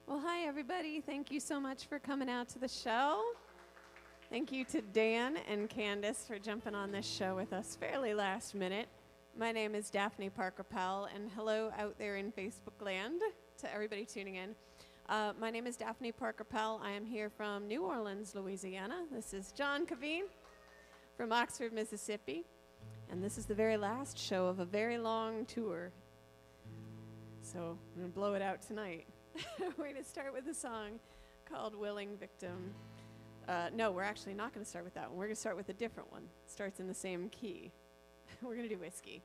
Well, hi, everybody. Thank you so much for coming out to the show. Thank you to Dan and Candace for jumping on this show with us fairly last minute. My name is Daphne Parker Powell, and hello out there in Facebook land to everybody tuning in. My name is Daphne Parker Powell. I am here from New Orleans, Louisiana. This is John Caveen from Oxford, Mississippi, and this is the very last show of a very long tour. So I'm going to blow it out tonight. We're going to start with a song called Willing Victim. No, we're actually not going to start with that one. We're going to start with a different one. It starts in the same key. We're going to do Whiskey.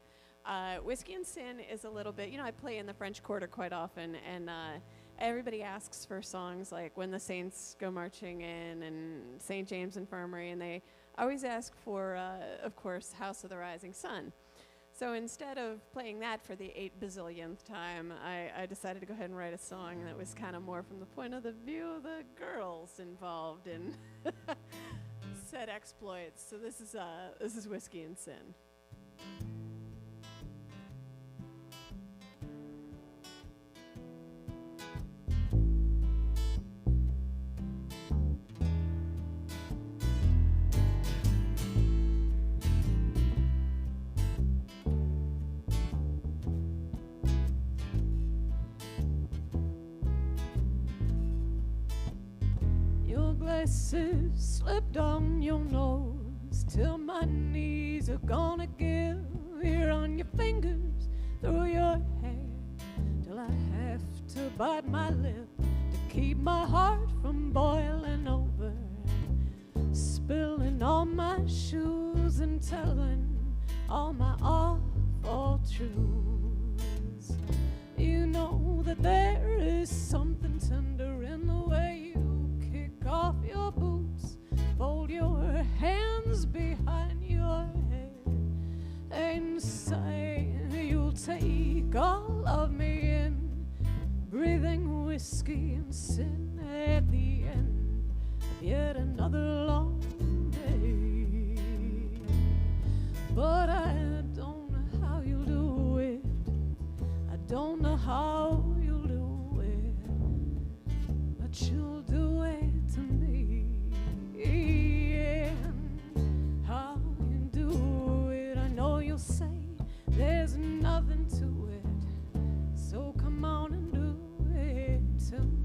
Whiskey and Sin is a little bit, I play in the French Quarter quite often, and everybody asks for songs like When the Saints Go Marching In and St. James Infirmary, and they always ask for, of course, House of the Rising Sun. So instead of playing that for the 8 bazillionth time, I decided to go ahead and write a song that was kind of more from the point of the view of the girls involved in said exploits. So this is Whiskey and Sin. Glasses slipped on your nose till my knees are gonna give. Here on your fingers, through your hair, till I have to bite my lip to keep my heart from boiling over, spilling all my shoes and telling all my awful truths. You know that there is something tender in the way you off your boots, fold your hands behind your head, and say you'll take all of me in, breathing whiskey and sin at the end of yet another long day. But I don't know how you'll do it. I don't know how you'll do it, but you'll do it to me. And how you do it, I know you'll say there's nothing to it, so come on and do it to me.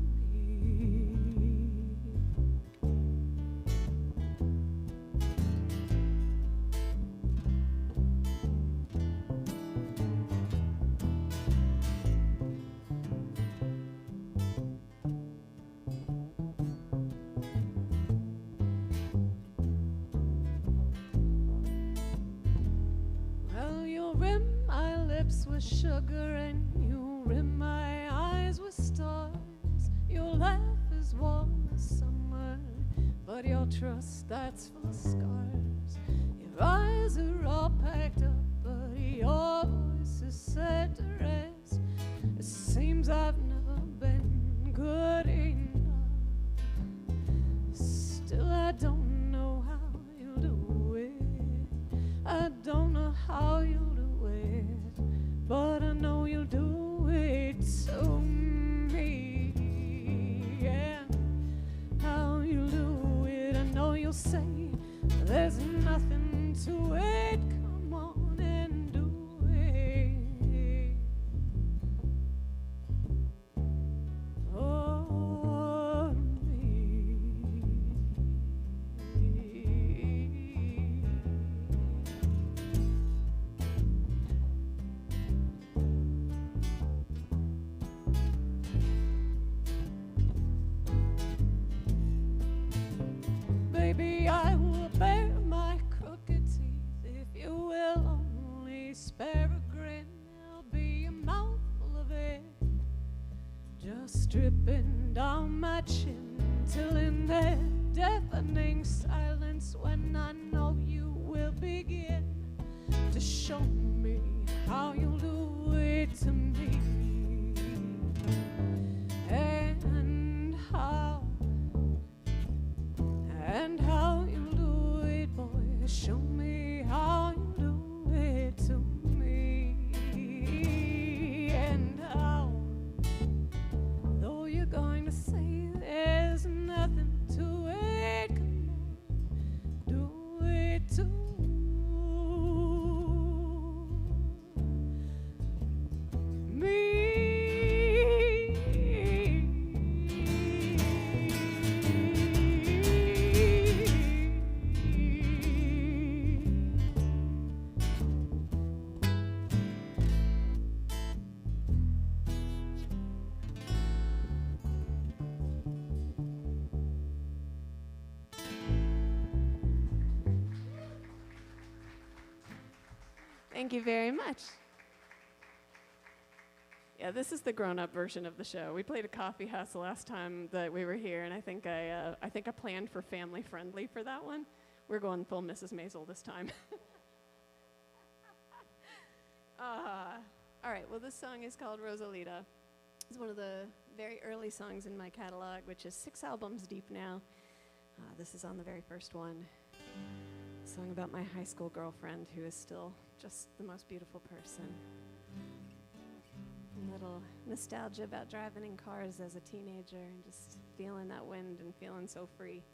With sugar and you rim my eyes with stars. Your laugh is warm as summer, but your trust that's full of scars. Your eyes are all packed up, but your voice is set to rest. It seems I've never been good enough. Still I don't know how you'll do it. I don't know how you'll do it, but I know you'll do it to me. And how you'll do it, I know you'll say there's nothing to it. Come on and do it. Oh, me. Baby, I will bear my crooked teeth if you will only spare a grin. There'll be a mouthful of it just dripping down my chin, till in that deafening silence, when I know you will begin to show me how you'll do it to me. And how you'll do it, boy. Show me how you'll do it to me. And how, though you're going to Thank you very much. Yeah, this is the grown-up version of the show. We played a coffee house the last time that we were here, and I think I planned for family-friendly for that one. We're going full Mrs. Maisel this time. All right, well, this song is called Rosalita. It's one of the very early songs in my catalog, which is 6 albums deep now. This is on the very first one. A song about my high school girlfriend, who is still just the most beautiful person. A little nostalgia about driving in cars as a teenager and just feeling that wind and feeling so free.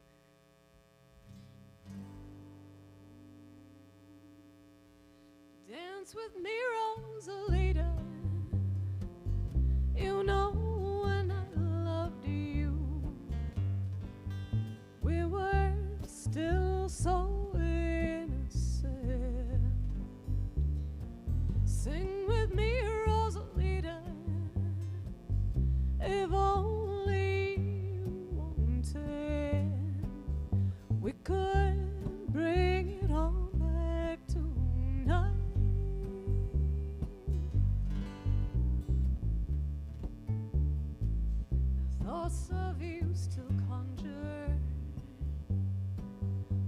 Dance with me, Rosalita. You know when I loved you, we were still so innocent. Sing with me, Rosalita, if only you wanted, we could bring it all back tonight. The thoughts of you still conjure,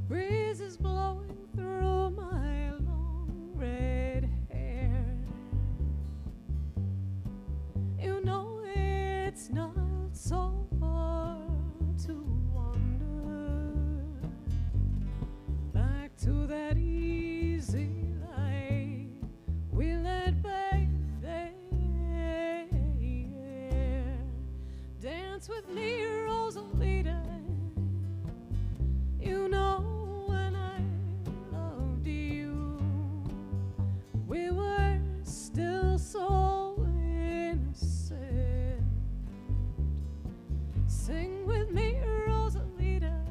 breezes blowing through my long red hair. You know it's not so far to wander back to that easy life we led back there. Dance with me, Rosalita. You know when I loved you, we were still so innocent. Sing with me, Rosalita,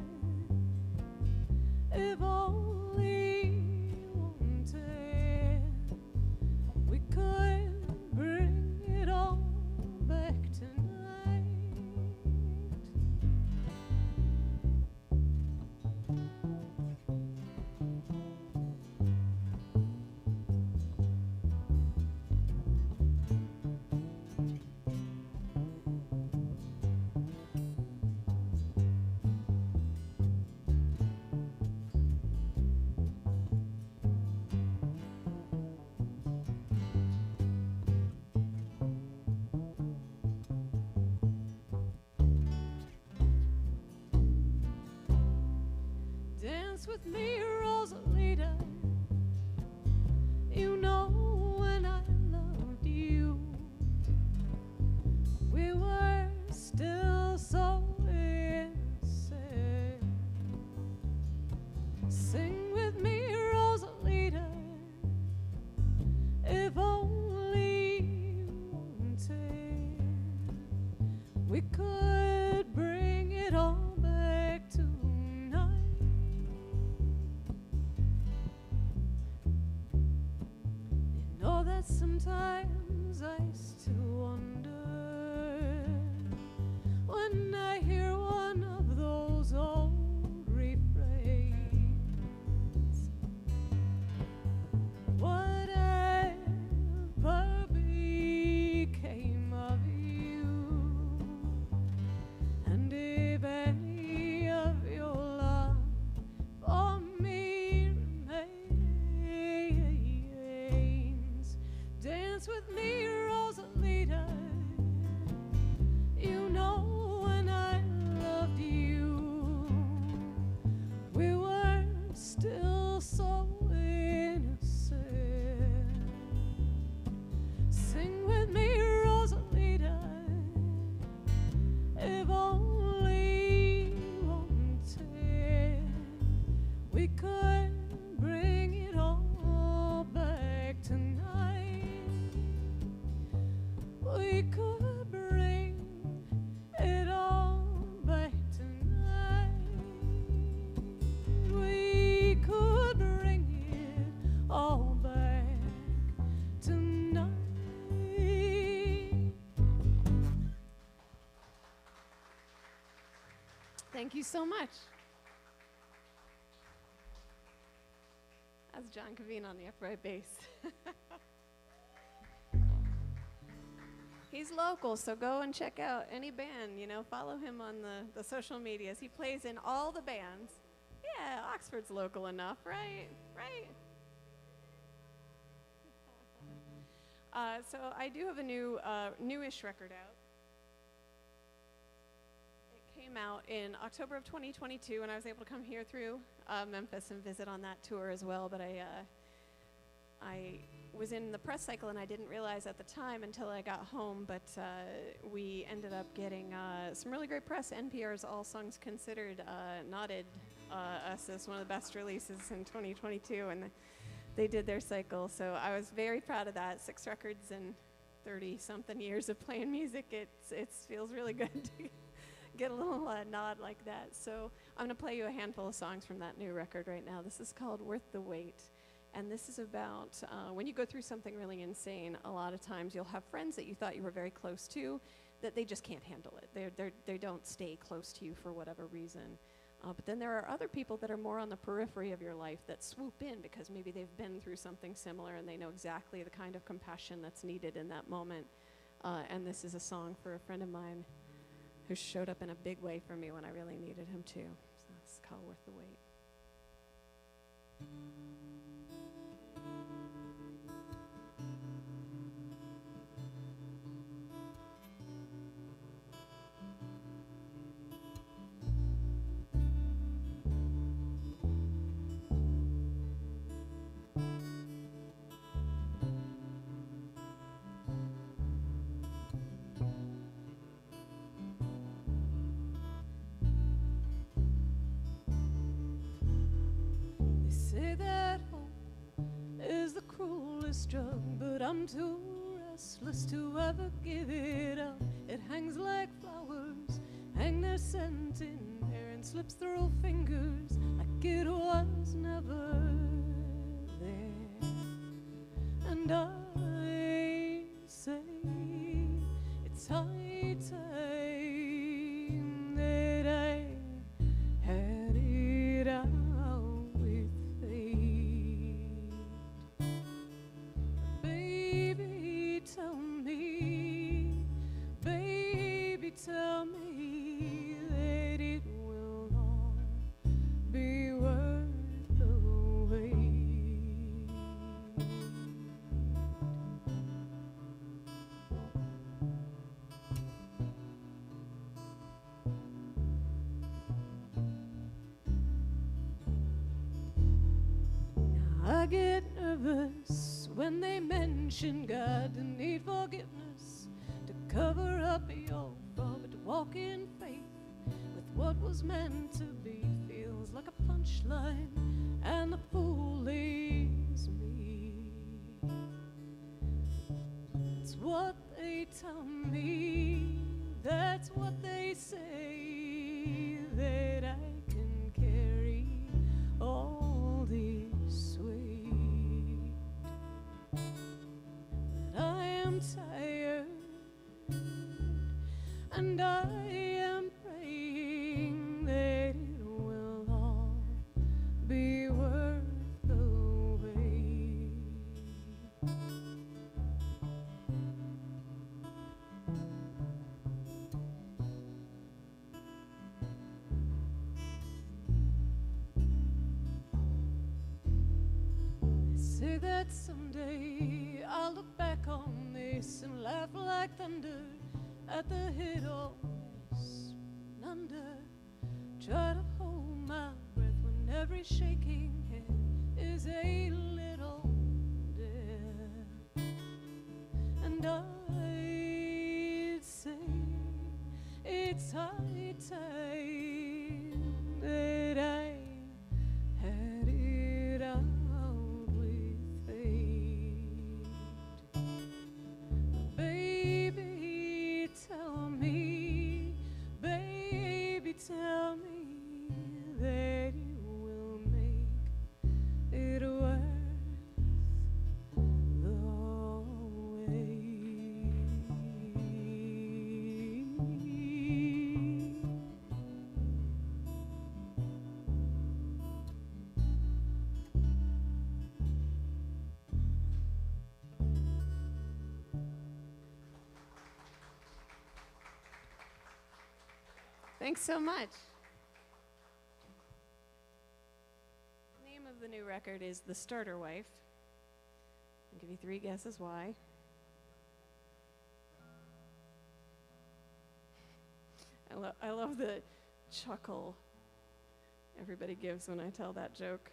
if only you wanted, we could bring it all back tonight. Dance with me, Rosalita. You know when I loved you, we were still so innocent. Sing with me, Rosalita, if only you wanted, we could bring it all back tonight. You know that sometimes I still wonder when I hear one of those old refrains. Whatever became of you, and if any of your love for me remains, dance with me, Rosalita. You know when I loved you, we were still so innocent. Sing with me, Rosalita, if only you wanted, we could bring it all back tonight. We could bring it all back tonight. We could bring it all back tonight. Thank you so much. That's John Caveen on the upright bass. He's local, so go and check out any band, follow him on the social medias. He plays in all the bands. Yeah, Oxford's local enough, right? Right? So I do have a newish record out. It came out in October of 2022, and I was able to come here through Memphis and visit on that tour as well, but I was in the press cycle, and I didn't realize at the time until I got home, but we ended up getting some really great press. NPR's All Songs Considered nodded us as one of the best releases in 2022, and they did their cycle, so I was very proud of that. 6 records and 30-something years of playing music. It feels really good to get a little nod like that. So I'm going to play you a handful of songs from that new record right now. This is called Worth the Wait. And this is about when you go through something really insane, a lot of times you'll have friends that you thought you were very close to that they just can't handle it. They don't stay close to you for whatever reason. But then there are other people that are more on the periphery of your life that swoop in because maybe they've been through something similar and they know exactly the kind of compassion that's needed in that moment. And this is a song for a friend of mine who showed up in a big way for me when I really needed him to. So it's called Worth the Wait. Say that hope is the cruelest drug, but I'm too restless to ever give it up. It hangs like flowers, hang their scent in air and slips through fingers like it was never there. And I say it's high time that I had it out. Tell me that it will all be worth the wait. Now I get nervous when they mention God, the need forgiveness to cover up your but to walk in faith with what was meant to be feels like a punchline, and the fool is me. It's what they tell me, that's what they say, that I can carry all this weight. But I am tired, and I am praying that it will all be worth the wait. They say that someday I'll look back on this and laugh like thunder at the hit of this and under. Try to hold my breath when every shaking head is a little dead. And I'd say it's high time that I had it out with fate. Baby, tell me that you will make it worth the wait. Thanks so much. The name of the new record is The Starter Wife. I'll give you 3 guesses why. I love the chuckle everybody gives when I tell that joke.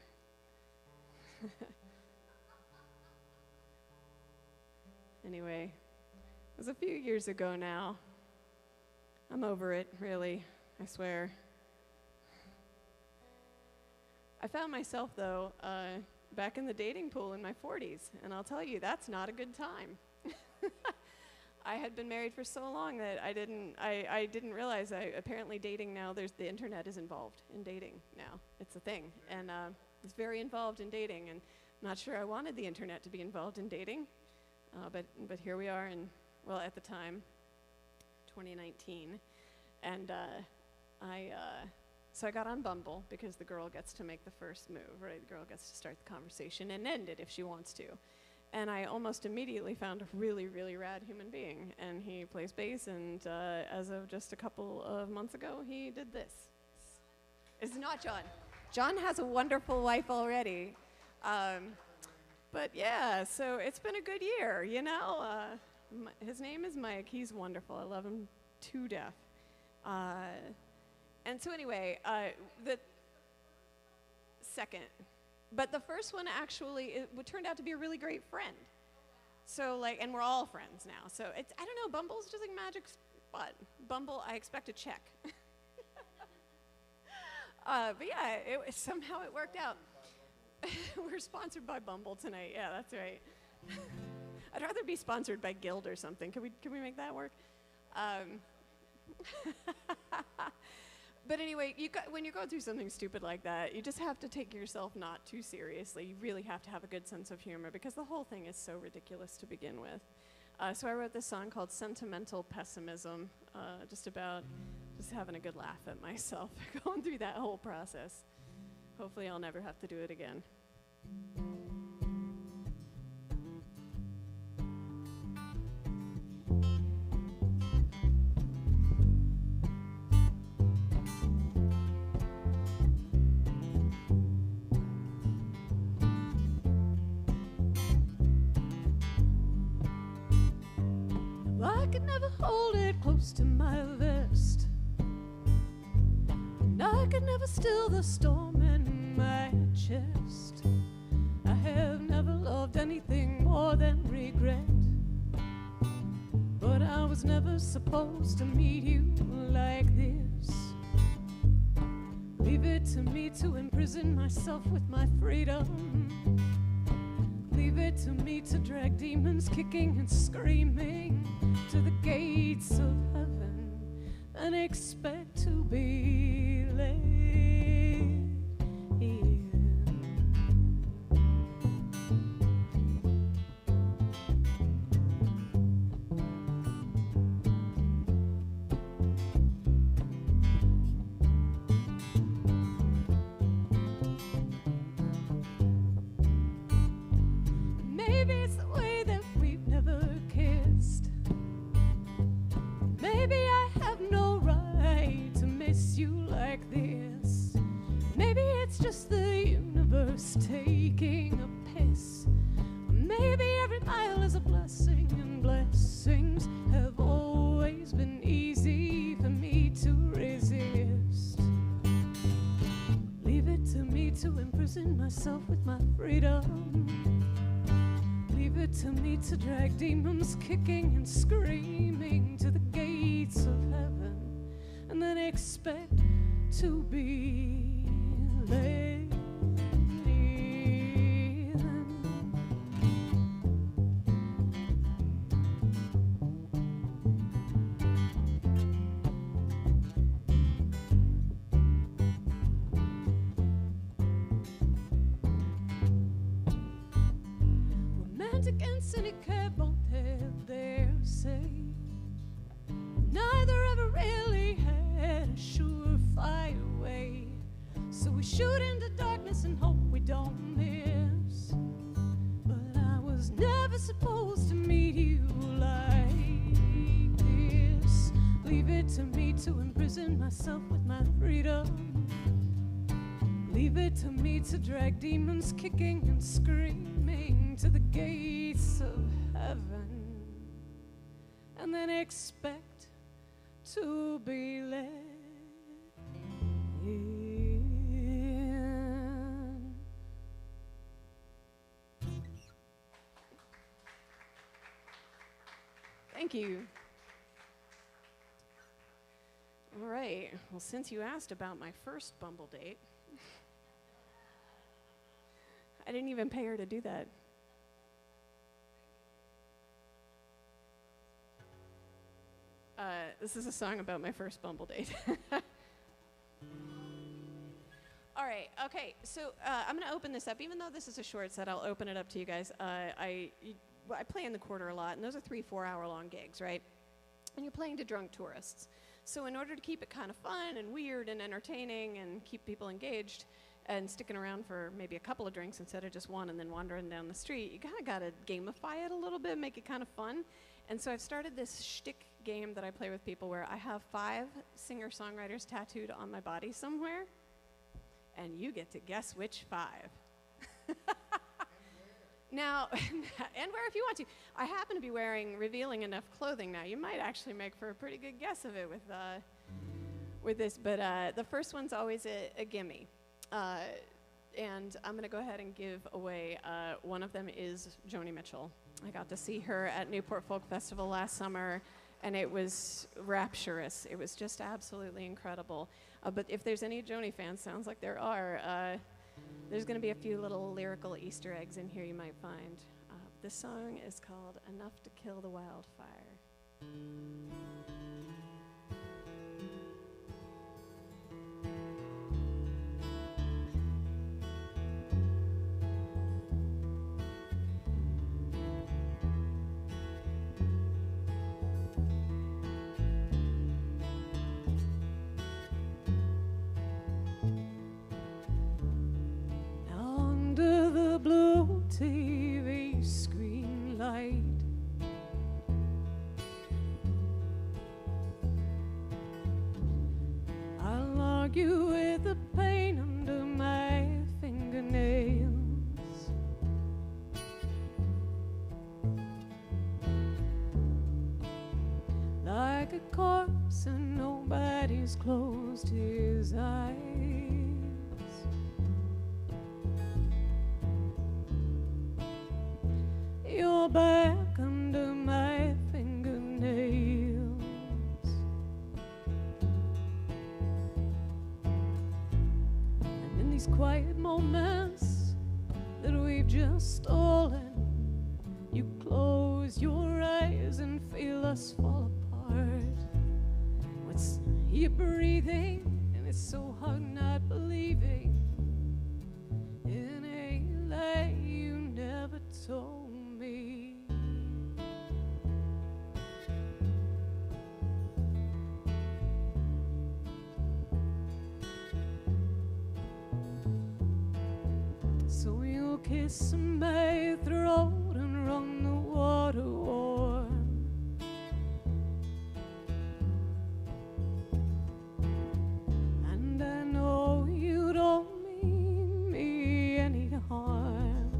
Anyway, it was a few years ago now. I'm over it, really, I swear. I found myself, though, back in the dating pool in my 40s, and I'll tell you, that's not a good time. I had been married for so long that I didn't realize apparently dating now, the internet is involved in dating now. It's a thing, and it's very involved in dating, and I'm not sure I wanted the internet to be involved in dating, but here we are, and well, at the time, 2019, and so I got on Bumble because the girl gets to make the first move, right? The girl gets to start the conversation and end it if she wants to. And I almost immediately found a really, really rad human being. And he plays bass, and as of just a couple of months ago, he did this. It's not John. John has a wonderful wife already. But yeah, so it's been a good year, you know? His name is Mike. He's wonderful. I love him to death. And so anyway, the second. But the first one actually turned out to be a really great friend. So and we're all friends now. So I don't know, Bumble's just like magic spot. Bumble, I expect a check. But yeah, somehow it worked out. We're sponsored by Bumble tonight. Yeah, that's right. I'd rather be sponsored by Guild or something. Can we make that work? But anyway, when you're going through something stupid like that, you just have to take yourself not too seriously. You really have to have a good sense of humor because the whole thing is so ridiculous to begin with. So I wrote this song called Sentimental Pessimism, just having a good laugh at myself going through that whole process. Hopefully I'll never have to do it again. I could never hold it close to my vest, and I could never still the storm in my chest. I have never loved anything more than regret, but I was never supposed to meet you like this. Leave it to me to imprison myself with my freedom. Leave it to me to drag demons kicking and screaming to the gates of heaven and expect to be let in. Maybe it's the way that we've never kissed. Maybe I have no right to miss you like this. Maybe it's just the universe taking a piss. Maybe every mile is a blessing, and blessings have always been easy for me to resist. Leave it to me to imprison myself with my freedom. Leave it to me to drag demons kicking and screaming to the gates of heaven and then expect to be let in. Romantic and cynical both have their say. Neither ever really had a surefire way. So we shoot into to imprison myself with my freedom. Leave it to me to drag demons kicking and screaming to the gates of heaven, and then expect to be let in. Thank you. All right. Well, since you asked about my first Bumble date, I didn't even pay her to do that. This is a song about my first Bumble date. All right, okay, so I'm going to open this up. Even though this is a short set, I'll open it up to you guys. I play in the Quarter a lot, and those are 3-4 hour long gigs, right? And you're playing to drunk tourists. So in order to keep it kind of fun and weird and entertaining and keep people engaged and sticking around for maybe a couple of drinks instead of just one and then wandering down the street, you kind of got to gamify it a little bit, make it kind of fun. And so I've started this shtick game that I play with people where I have 5 singer-songwriters tattooed on my body somewhere, and you get to guess which 5. Now, and where if you want to. I happen to be wearing revealing enough clothing now. You might actually make for a pretty good guess of it with this, but the first one's always a gimme. And I'm going to go ahead and give away, one of them is Joni Mitchell. I got to see her at Newport Folk Festival last summer, and it was rapturous. It was just absolutely incredible. But if there's any Joni fans, sounds like there are, there's going to be a few little lyrical Easter eggs in here you might find. This song is called Enough to Kill the Wildfire. Under the blue TV screen light, I'll argue with the pain under my fingernails. Like a corpse and nobody's closed his eyes. You're back under my fingernails. And in these quiet moments that we've just stolen, you close your eyes and feel us fall apart. What's you breathing? And it's so hard not believing in a lie you never told me. So you'll kiss my throat and run the water warm. And I know you don't mean me any harm.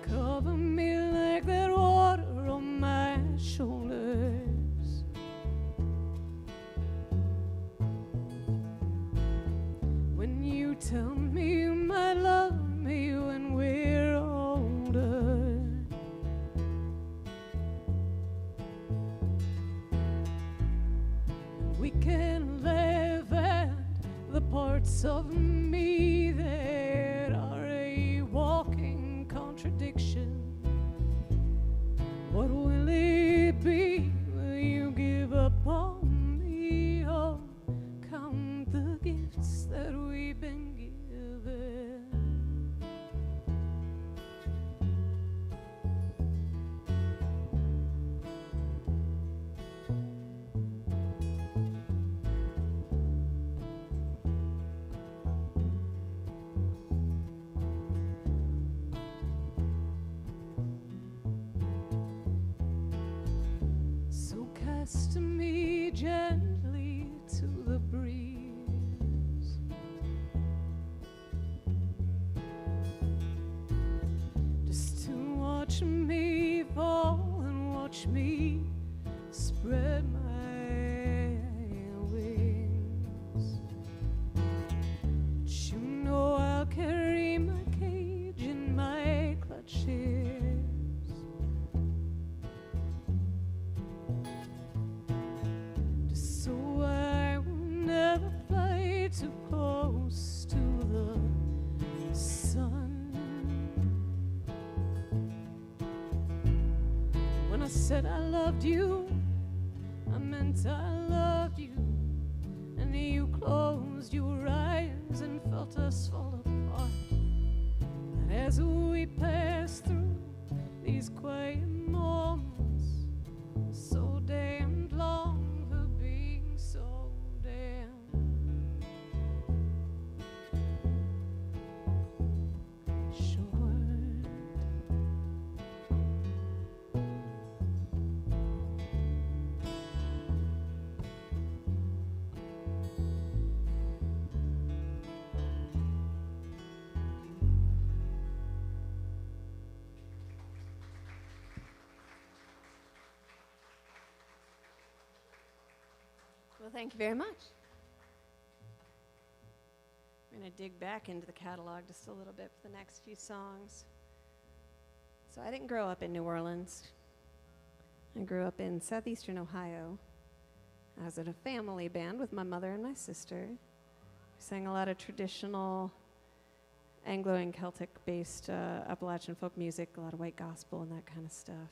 Cover me like that water on my shoulders. When you tell me you might love me when we're older. And we can laugh at the parts of me that are a walking contradiction. What will it be? Will you give up on me or count the gifts that we've been given? past me gently to the breeze. Just to watch me fall and watch me spread my wings. But you know I'll carry my cage in my clutches. Just so I will never fly too close to the sun. When I said I loved you, I meant I loved you. And you closed your eyes and felt us fall apart. But as we passed through these quiet moments, so damned long for being so damn short. Well, thank you very much. We're going to dig back into the catalog just a little bit for the next few songs. So I didn't grow up in New Orleans. I grew up in southeastern Ohio. I was in a family band with my mother and my sister. We sang a lot of traditional Anglo and Celtic-based Appalachian folk music, a lot of white gospel and that kind of stuff.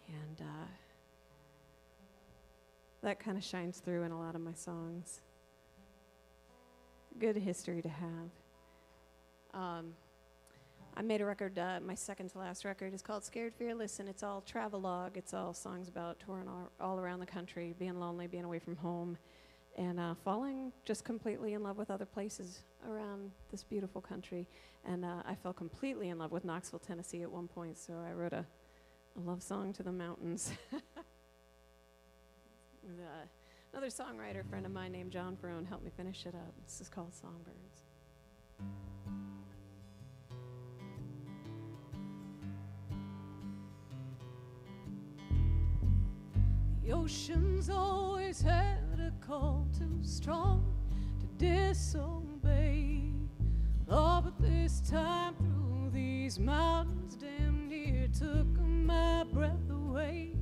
And that kind of shines through in a lot of my songs. Good history to have. I made a record, my second to last record is called Scared Fearless, and it's all travelogue. It's all songs about touring all around the country, being lonely, being away from home, and falling just completely in love with other places around this beautiful country. And I fell completely in love with Knoxville, Tennessee at one point, so I wrote a love song to the mountains. Another songwriter friend of mine named John Ferone helped me finish it up. This is called Songbirds. The ocean's always had a call too strong to disobey. Oh, but this time through these mountains damn near took my breath away.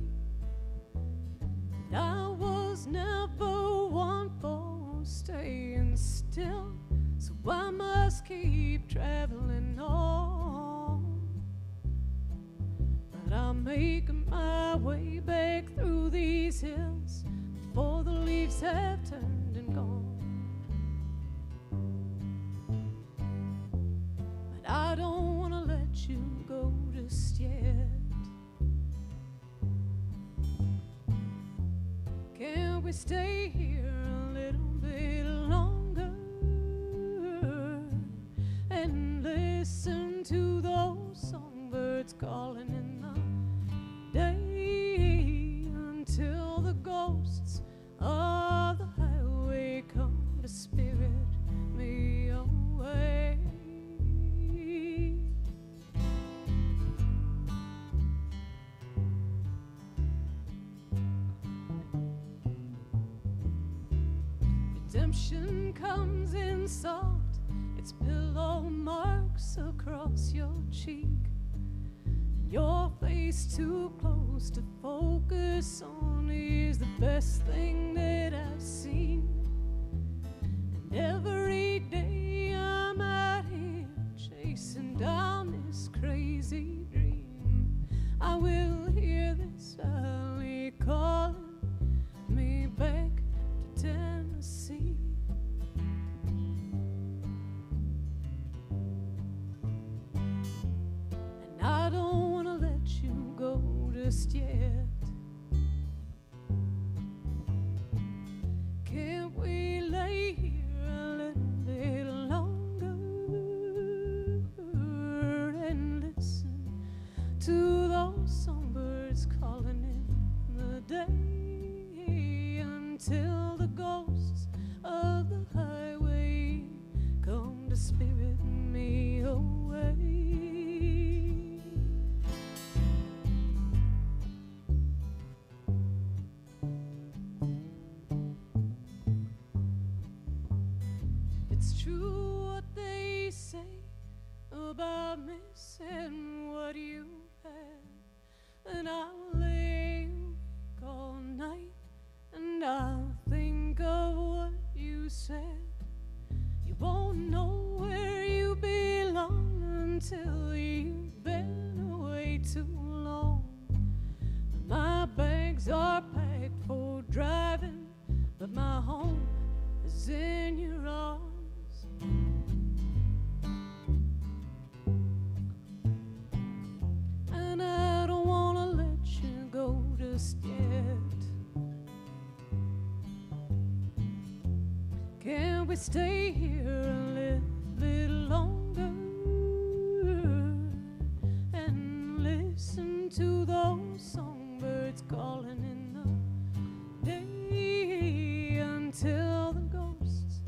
I was never one for staying still, so I must keep traveling on. But I'm making my way back through these hills before the leaves have turned and gone. But I don't want to let you go just yet. Can we stay here a little bit longer and listen to those songbirds calling in the day until the ghosts of the highway come to spirit me away? Redemption comes in soft, its pillow marks across your cheek. Your face too close to focus on is the best thing that I've seen. And every day I'm out here chasing down this crazy dream. I will hear this valley calling me back to Tennessee. And I don't want to let you go just yet. Can't we lay here a little bit longer and listen to those songbirds calling in the day I'm missing what you had, and I'll lay awake all night, and I'll think of what you said. You won't know where you belong until you've been away too long. My bags are packed for driving, but my home is in your arms. And I don't wanna let you go just yet. Can we stay here a little longer and listen to those songbirds calling in the day until the ghosts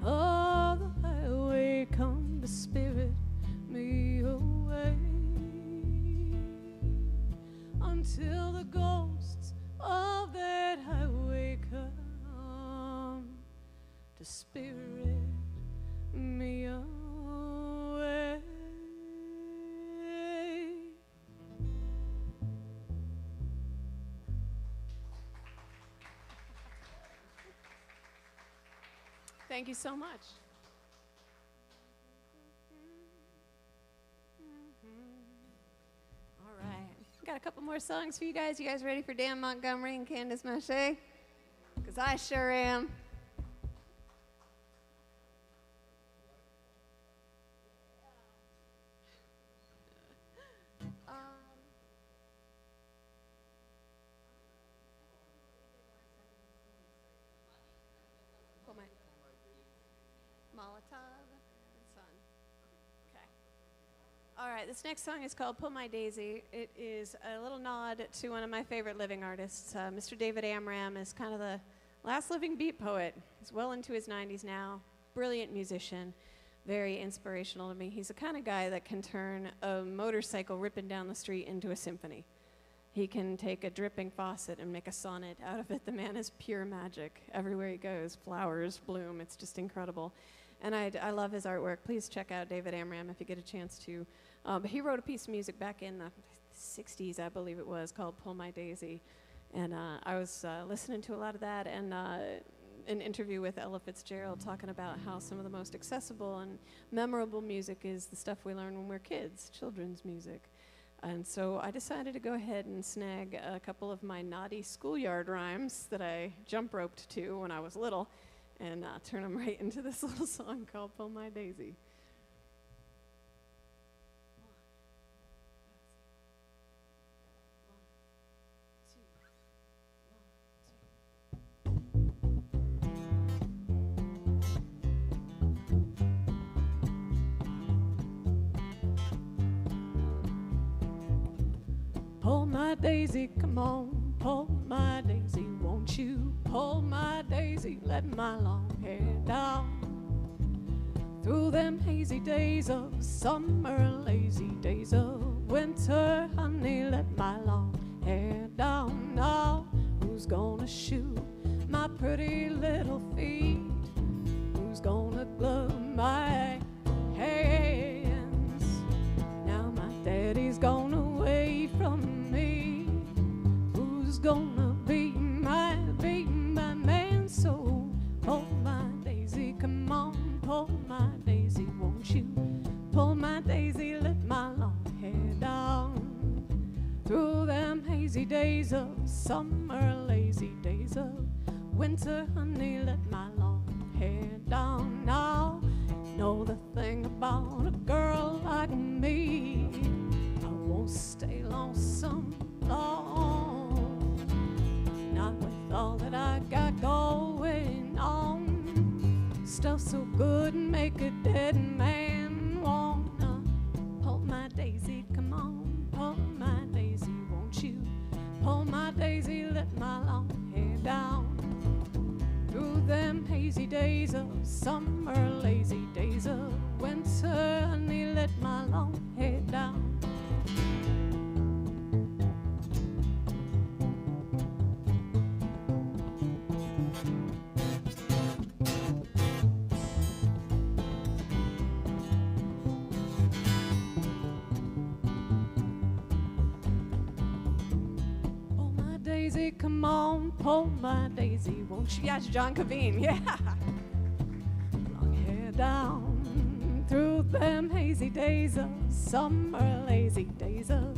of the highway come to spirit me away? Until the ghosts of that highway come to spirit me away. Thank you so much. All right. Got a couple more songs for you guys. You guys ready for Dan Montgomery and Candace Mache? Because I sure am. Molotov and Son. Okay. All right, this next song is called Pull My Daisy. It is a little nod to one of my favorite living artists. Mr. David Amram is kind of the last living beat poet. He's well into his 90s now. Brilliant musician. Very inspirational to me. He's the kind of guy that can turn a motorcycle ripping down the street into a symphony. He can take a dripping faucet and make a sonnet out of it. The man is pure magic. Everywhere he goes, flowers bloom. It's just incredible. And I love his artwork. Please check out David Amram if you get a chance to. But he wrote a piece of music back in the 60s, I believe it was, called Pull My Daisy. And I was listening to a lot of that, and an interview with Ella Fitzgerald talking about how some of the most accessible and memorable music is the stuff we learn when we're kids, children's music. And so I decided to go ahead and snag a couple of my naughty schoolyard rhymes that I jump roped to when I was little and turn them right into this little song called Pull My Daisy. Pull my daisy, come on, pull my daisy, won't you pull my daisy, let my long hair down. Through them hazy days of summer, lazy days of winter, honey, let my long hair down. Now, who's gonna shoe my pretty little feet? Who's gonna glove my hands? Now my daddy's gone away from me. Who's gonna be my man? So pull my daisy, come on, pull my daisy, won't you pull my daisy, let my long hair down. Through them hazy days of summer, lazy days of winter, honey, let my long hair down. Now, you know the thing about a girl like me, I won't stay lonesome long. Not with all that I got going on. Stuff so good and make a dead man wanna pull my daisy, come on, pull my daisy, won't you pull my daisy, let my long hair down. Through them hazy days of summer, lazy days of winter, honey, let my long hair down. daisy, come on, pull my daisy, won't you? Yeah, it's John Caveen, yeah. Long hair down through them hazy days of summer, lazy days of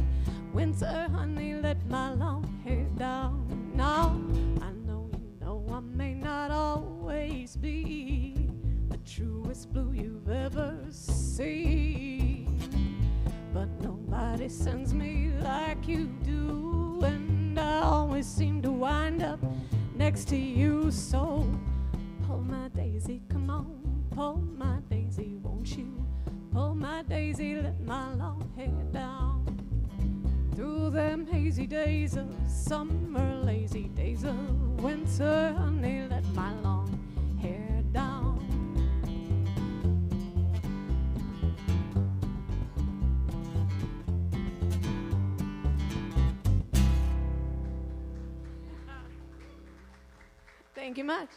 winter, honey, let my long hair down. Now, I know you know I may not always be the truest blue you've ever seen, but nobody sends me like you do, and I always seem to wind up next to you. So pull my daisy, come on, pull my daisy, won't you? Pull my daisy, let my long hair down. Through them hazy days of summer, lazy days of winter, honey, let my long hair down. Thank you much.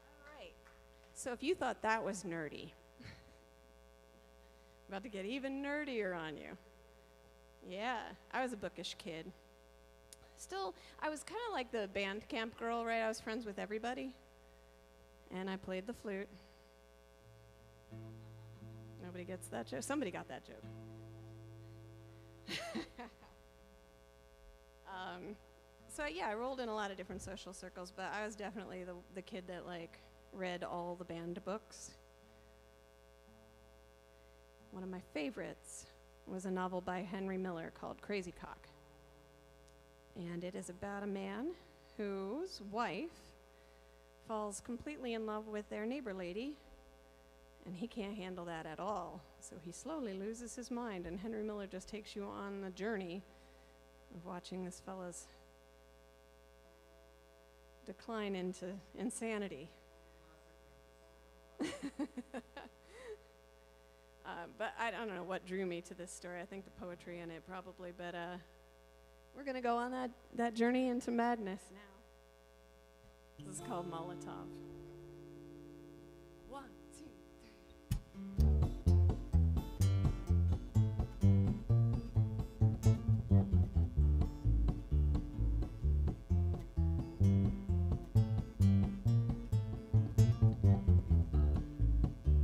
All right. So if you thought that was nerdy, about to get even nerdier on you. Yeah, I was a bookish kid. Still, I was kind of like the band camp girl, right? I was friends with everybody, and I played the flute. Nobody gets that joke. Somebody got that joke. So yeah, I rolled in a lot of different social circles, but I was definitely the kid that like read all the band books. One of my favorites was a novel by Henry Miller called Crazy Cock. And it is about a man whose wife falls completely in love with their neighbor lady, and he can't handle that at all. So he slowly loses his mind, and Henry Miller just takes you on the journey of watching this fella's decline into insanity. But I don't know what drew me to this story. I think the poetry in it probably, but we're going to go on that journey into madness now. This is called Molotov. 1, 2, 3.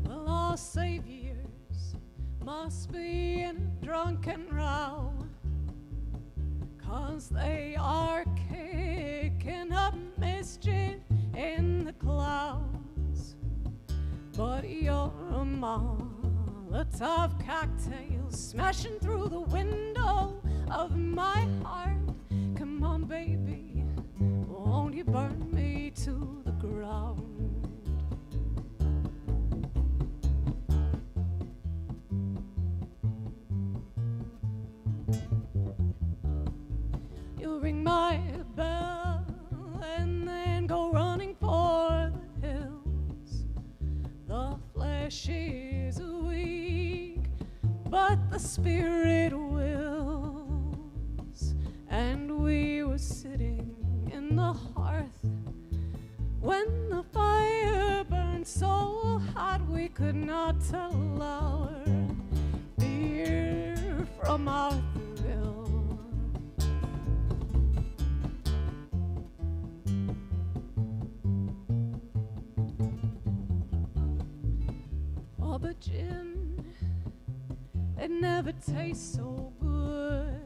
Well, our saviors must be in a drunken row, 'cause they are kicking up mischief in the clouds. But you're a Molotov cocktail smashing through the window of my heart. Come on, baby, won't you burn me to the ground? Ring my bell and then go running for the hills. The flesh is weak, but the spirit wills. And we were sitting in the hearth when the fire burned so hot we could not tell our fear from our thrill. But gin, it never tastes so good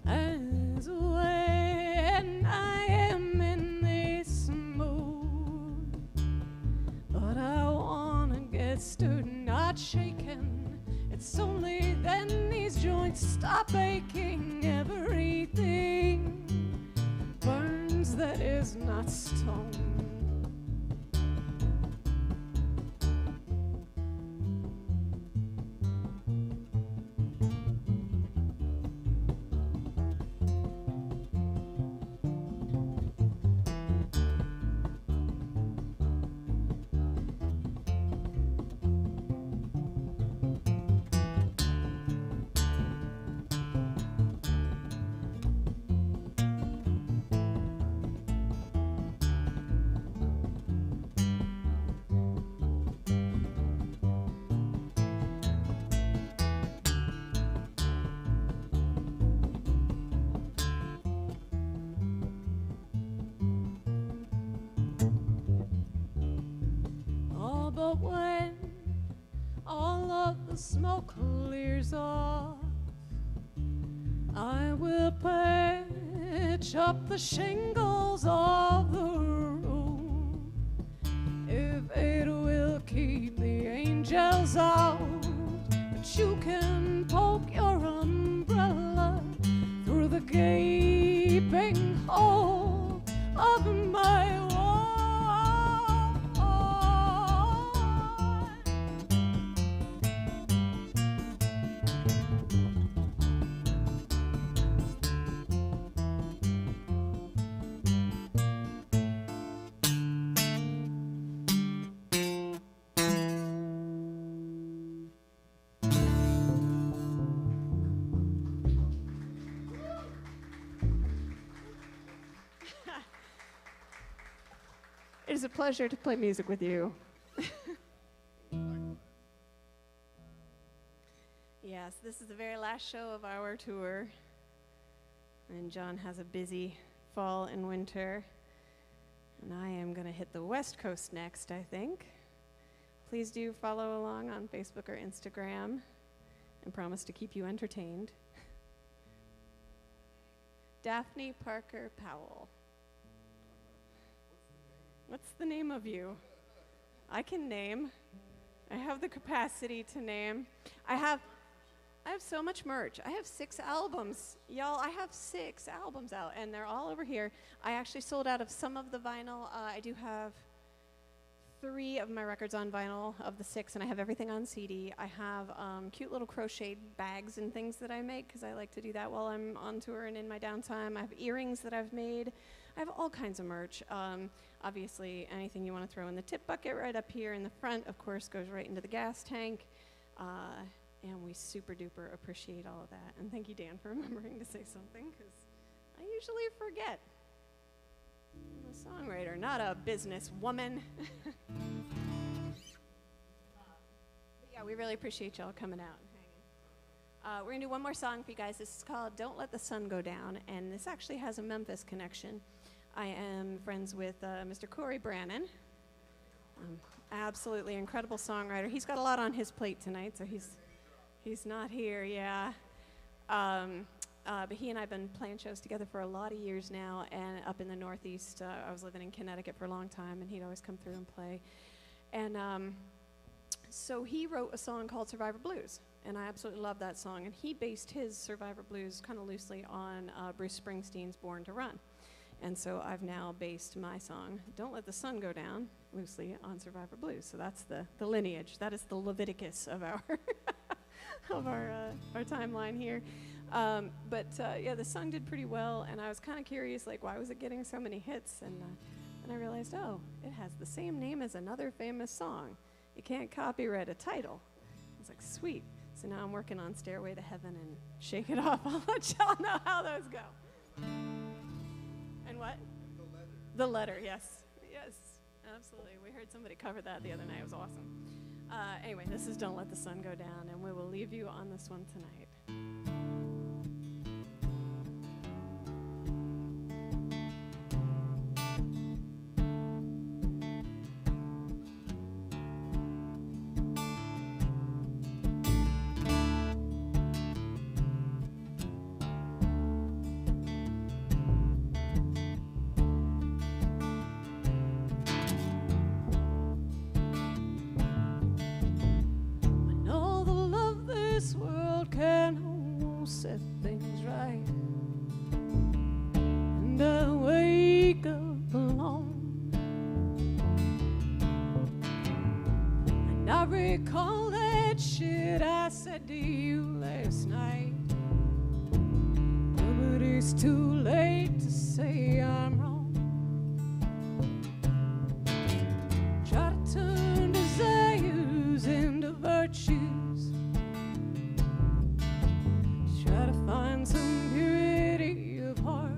as when I am in this mood. But I wanna get stirred, not shaken. It's only then these joints stop aching. Everything burns that is not stone. but when all of the smoke clears off, I will patch up the shingles of the room. If it will keep the angels out, but you can poke your umbrella through the gaping hole of my wall. It is a pleasure to play music with you. Yes, this is the very last show of our tour. And John has a busy fall and winter. And I am going to hit the West Coast next, I think. Please do follow along on Facebook or Instagram and promise to keep you entertained. Daphne Parker Powell. What's the name of you? I can name. I have the capacity to name. I have so much merch. I have 6 albums. Y'all, I have 6 albums out, and they're all over here. I actually sold out of some of the vinyl. I do have 3 of my records on vinyl of the 6, and I have everything on CD. I have cute little crocheted bags and things that I make, because I like to do that while I'm on tour and in my downtime. I have earrings that I've made. I have all kinds of merch. Obviously, anything you want to throw in the tip bucket right up here in the front, of course, goes right into the gas tank. And we super duper appreciate all of that. And thank you, Dan, for remembering to say something, because I usually forget. I'm a songwriter, not a business woman. Yeah, we really appreciate y'all coming out and hanging. We're going to do one more song for you guys. This is called Don't Let the Sun Go Down, and this actually has a Memphis connection. I am friends with Mr. Corey Brannon. Absolutely incredible songwriter. He's got a lot on his plate tonight, so he's not here, yeah. But he and I have been playing shows together for a lot of years now, and up in the Northeast, I was living in Connecticut for a long time, and he'd always come through and play. And so he wrote a song called Survivor Blues, and I absolutely love that song. And he based his Survivor Blues kind of loosely on Bruce Springsteen's Born to Run. And so I've now based my song, Don't Let the Sun Go Down, loosely on Survivor Blues. So that's the lineage. That is the Leviticus of our of our timeline here. Yeah, the song did pretty well, and I was kind of curious, like, why was it getting so many hits? And I realized, oh, it has the same name as another famous song. You can't copyright a title. I was like, sweet. So now I'm working on Stairway to Heaven and Shake It Off. I'll let y'all know how those go. And what? The Letter, yes. Yes, absolutely. We heard somebody cover that the other night. It was awesome. Anyway, this is Don't Let the Sun Go Down, and we will leave you on this one tonight. Set things right, and I wake up alone, and I recall that shit I said to you last night, but it's too late to say I'm wrong. Try to turn desires into virtues, try to find some purity of heart.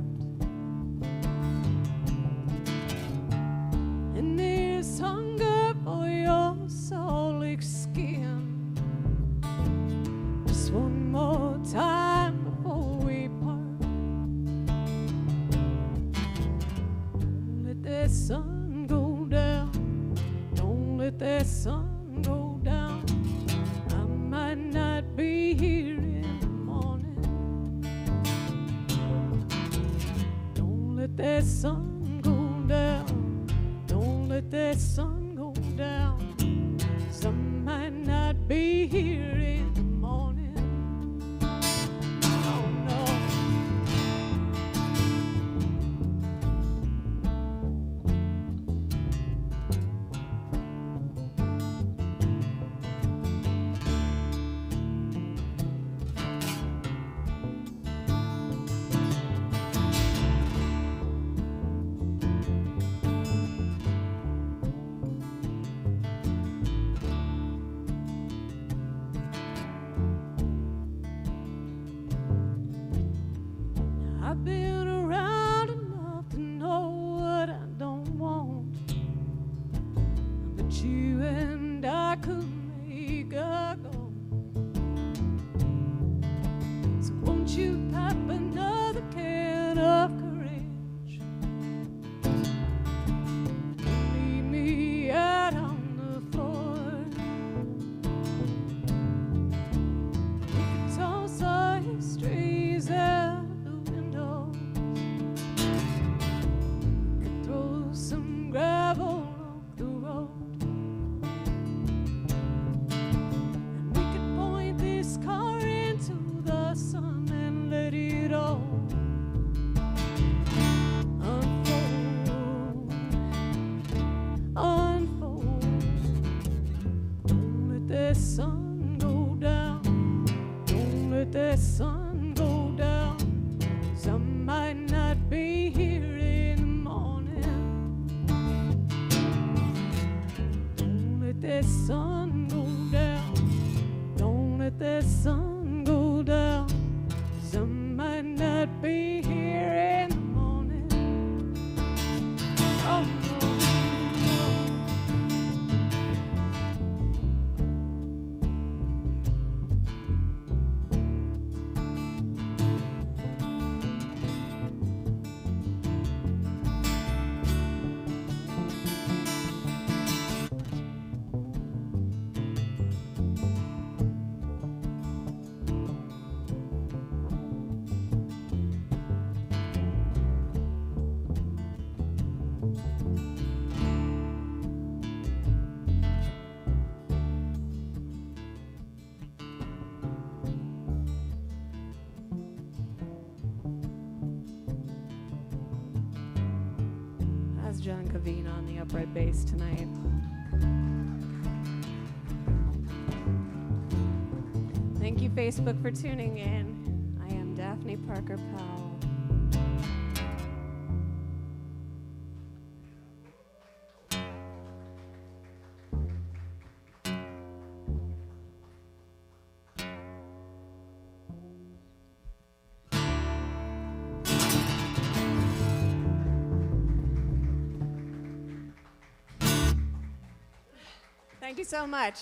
And this hunger for your solid skin, just one more time before we part. Don't let that sun go down. Don't let that sun that sun go down. Don't let that sun go down. Some might not be here in the morning. Oh no. I've been around enough to know what I don't want, but you and I could make a go. So won't you pop another can of courage and leave me out on the floor? We could toss our histories out the window, could throw some gravel off the road, and we could point this car into the sun and let it all unfold, unfold. Don't let that sun go down. Don't let that sun go down. Some might not be here in the morning. Don't let that sun go down. Don't let that sun go down. Some might not be here in the morning. Oh no, no. How's John Cavina on the upright bass tonight? Thank you, Facebook, for tuning in. I am Daphne Parker Powell. Thank you so much.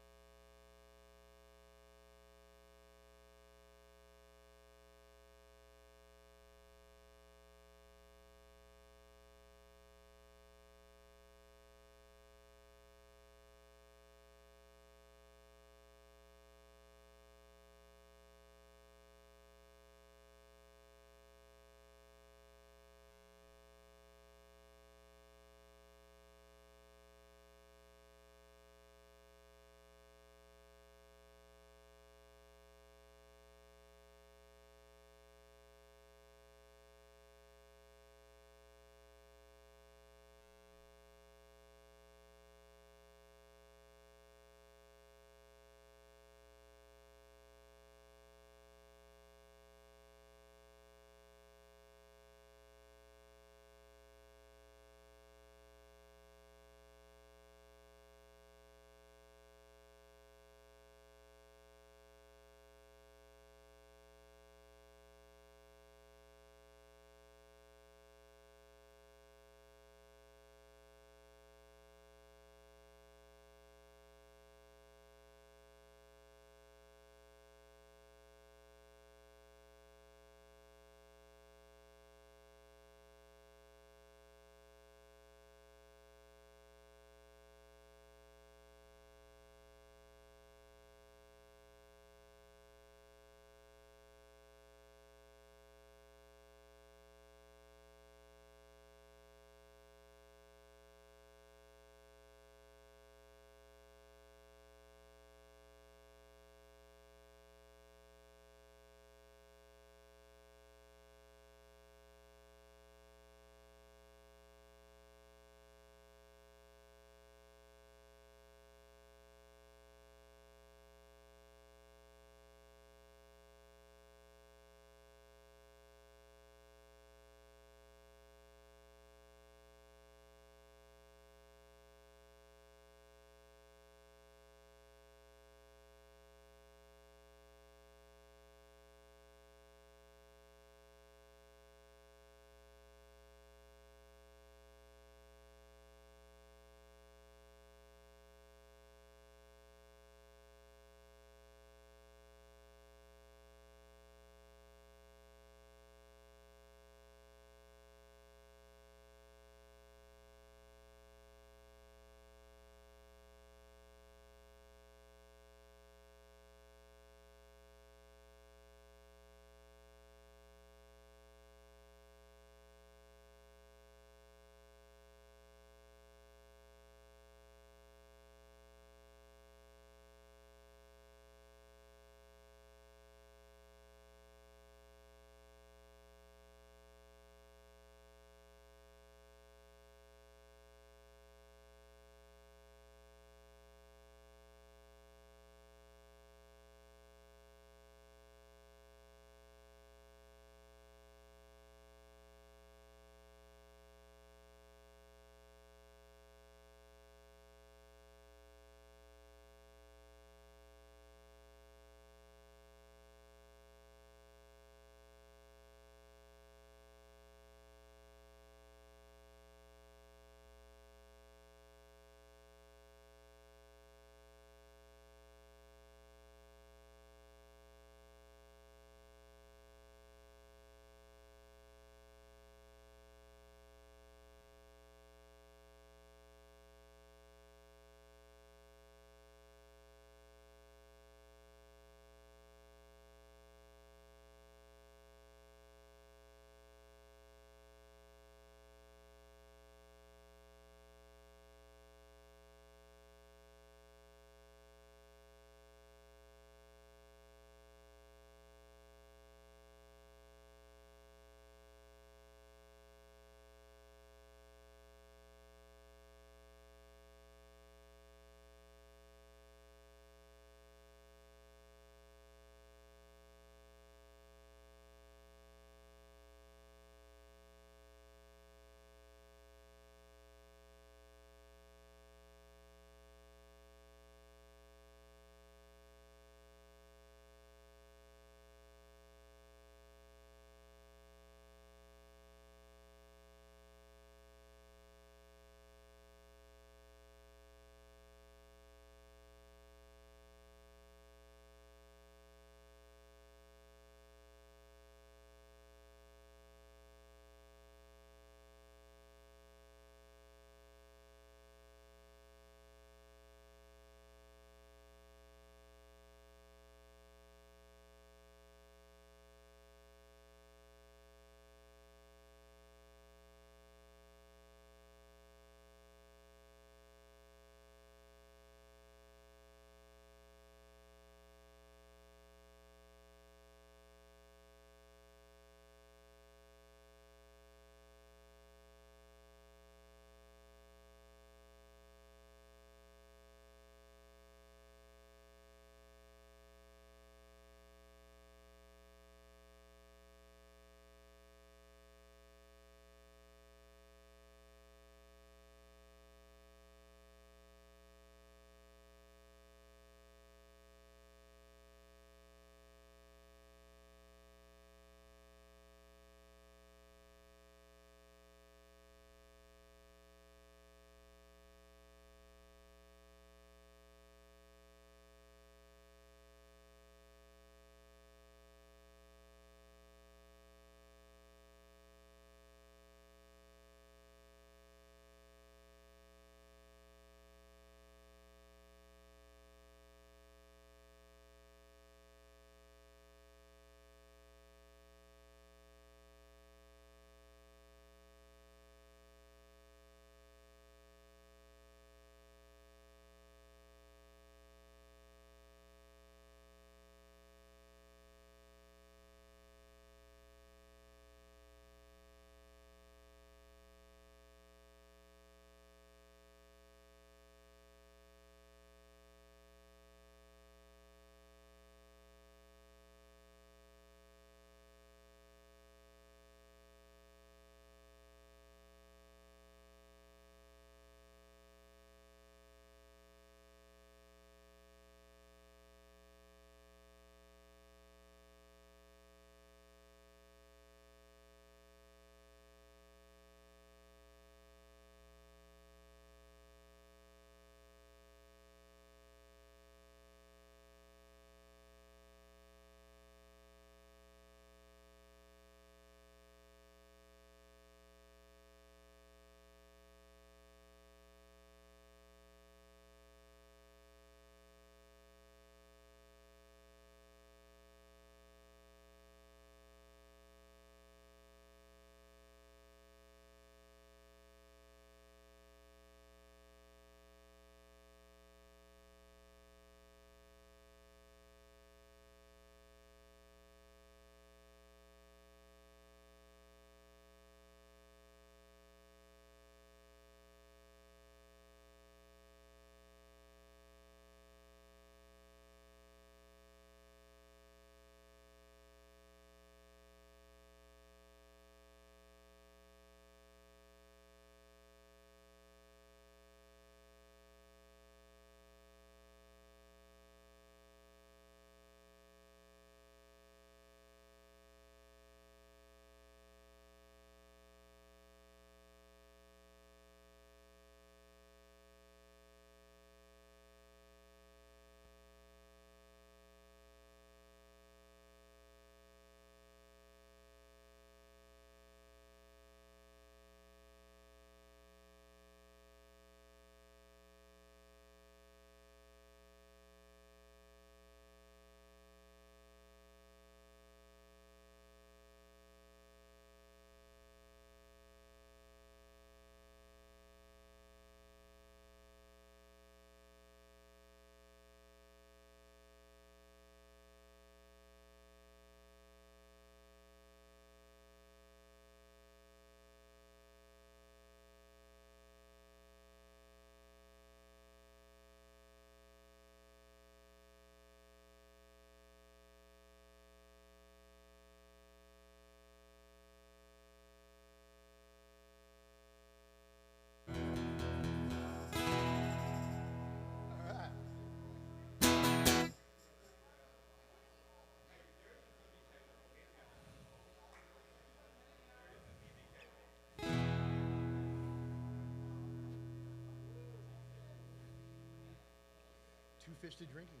fish to drinking.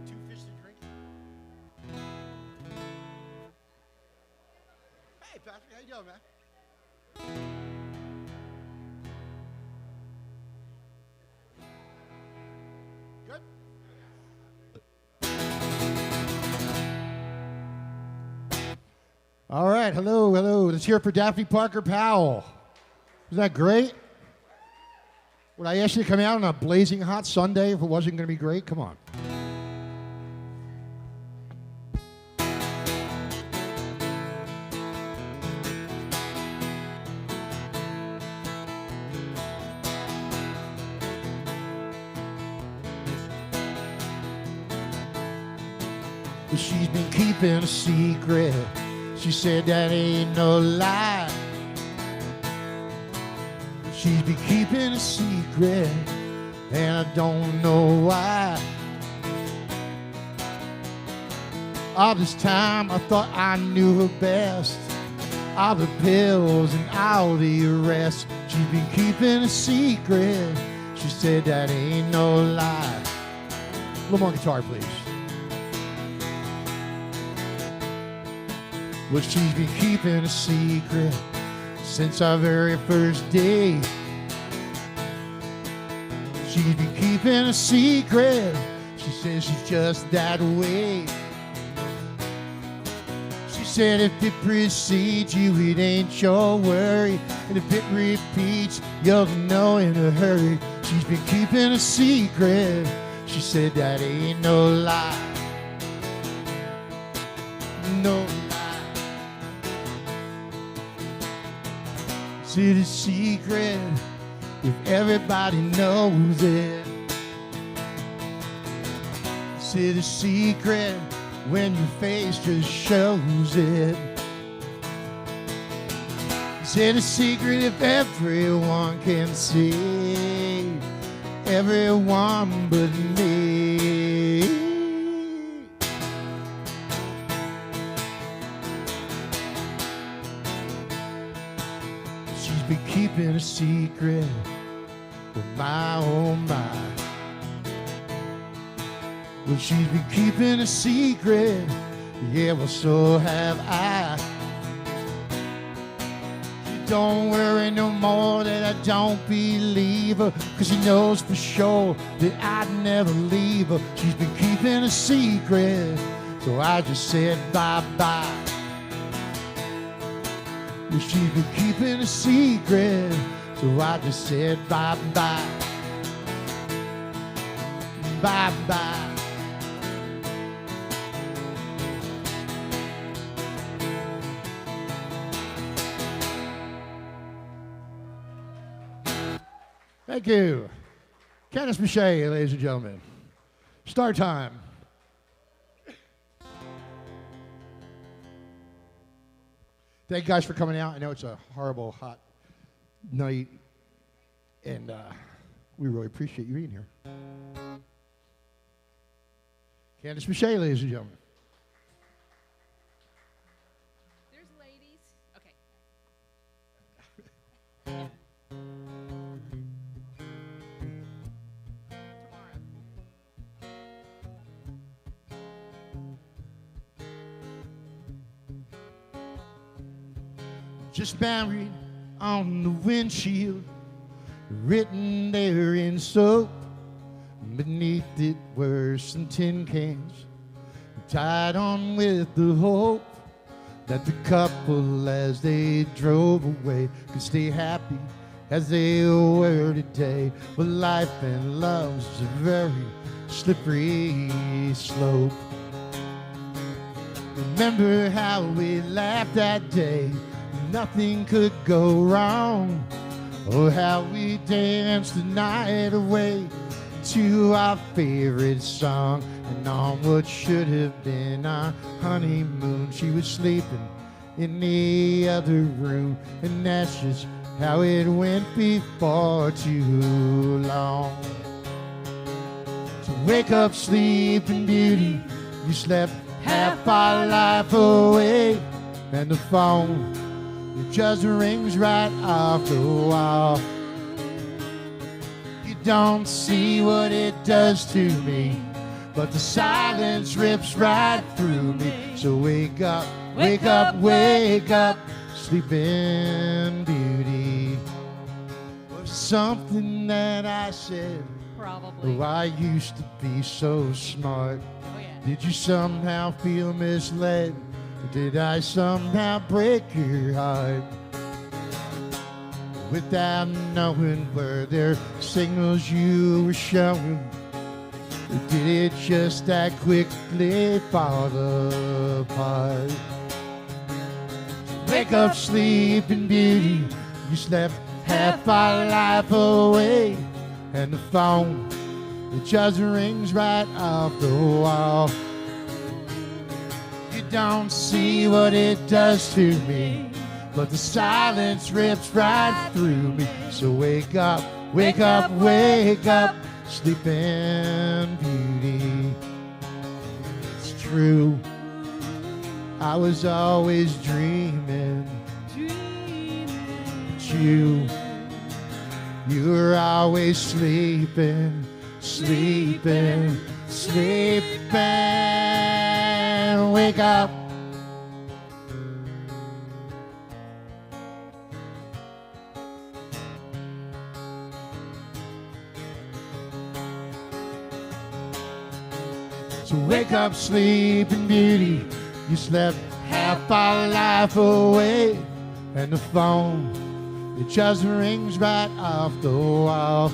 Two fish to drinking. Hey, Patrick, how you doing, man? Good? All right, hello. Let's hear it for Daphne Parker Powell. Isn't that great? Would I ask you to come out on a blazing hot Sunday if it wasn't going to be great? Come on. She's been keeping a secret. She said that ain't no lie. She's been keeping a secret, and I don't know why. All this time I thought I knew her best. All the pills and all the arrests. She's been keeping a secret. She said that ain't no lie. A little more guitar, please. Well, she's been keeping a secret since our very first day. She's been keeping a secret. She says she's just that way. She said if it precedes you, it ain't your worry. And if it repeats, you'll know in a hurry. She's been keeping a secret. She said that ain't no lie. No lie. It's a secret if everybody knows it. It's a secret when your face just shows it. It's a secret if everyone can see. Everyone but me. Been keeping a secret, oh my, oh my. Well, she's been keeping a secret, yeah, well, so have I. She don't worry no more that I don't believe her, 'cause she knows for sure that I'd never leave her. She's been keeping a secret, so I just said bye-bye. Well, she's been keeping a secret, so I just said bye-bye. Bye-bye. Thank you. Candice Miche, ladies and gentlemen. Start time. Thank you guys for coming out. I know it's a horrible, hot night, and we really appreciate you being here. Candice Miche, ladies and gentlemen. There's ladies. Okay. Just married on the windshield, written there in soap. Beneath it were some tin cans, tied on with the hope that the couple, as they drove away, could stay happy as they were today. But life and love's a very slippery slope. Remember how we laughed that day, nothing could go wrong. Oh, how we danced the night away to our favorite song. And on what should have been our honeymoon, she was sleeping in the other room. And that's just how it went before too long. So wake up, sleeping beauty, you slept half our life away. And the phone, it just rings right off the wall. You don't see what it does to me, but the silence rips right through me. So wake up, wake up, wake up, sleeping beauty. Was something that I said? Probably. Oh, I used to be so smart. Oh, yeah. Did you somehow feel misled? Or did I somehow break your heart? Without knowing, were there signals you were showing? Or did it just that quickly fall apart? Wake up, sleeping beauty. You slept half our life away, and the phone, it just rings right off the wall. You don't see what it does to me, but the silence rips right through me. So wake up, wake up, wake up, sleeping beauty. It's true, I was always dreaming, but you were always sleeping, sleeping, sleeping. Wake up. So wake up, sleeping beauty. You slept half our life away, and the phone, it just rings right off the wall.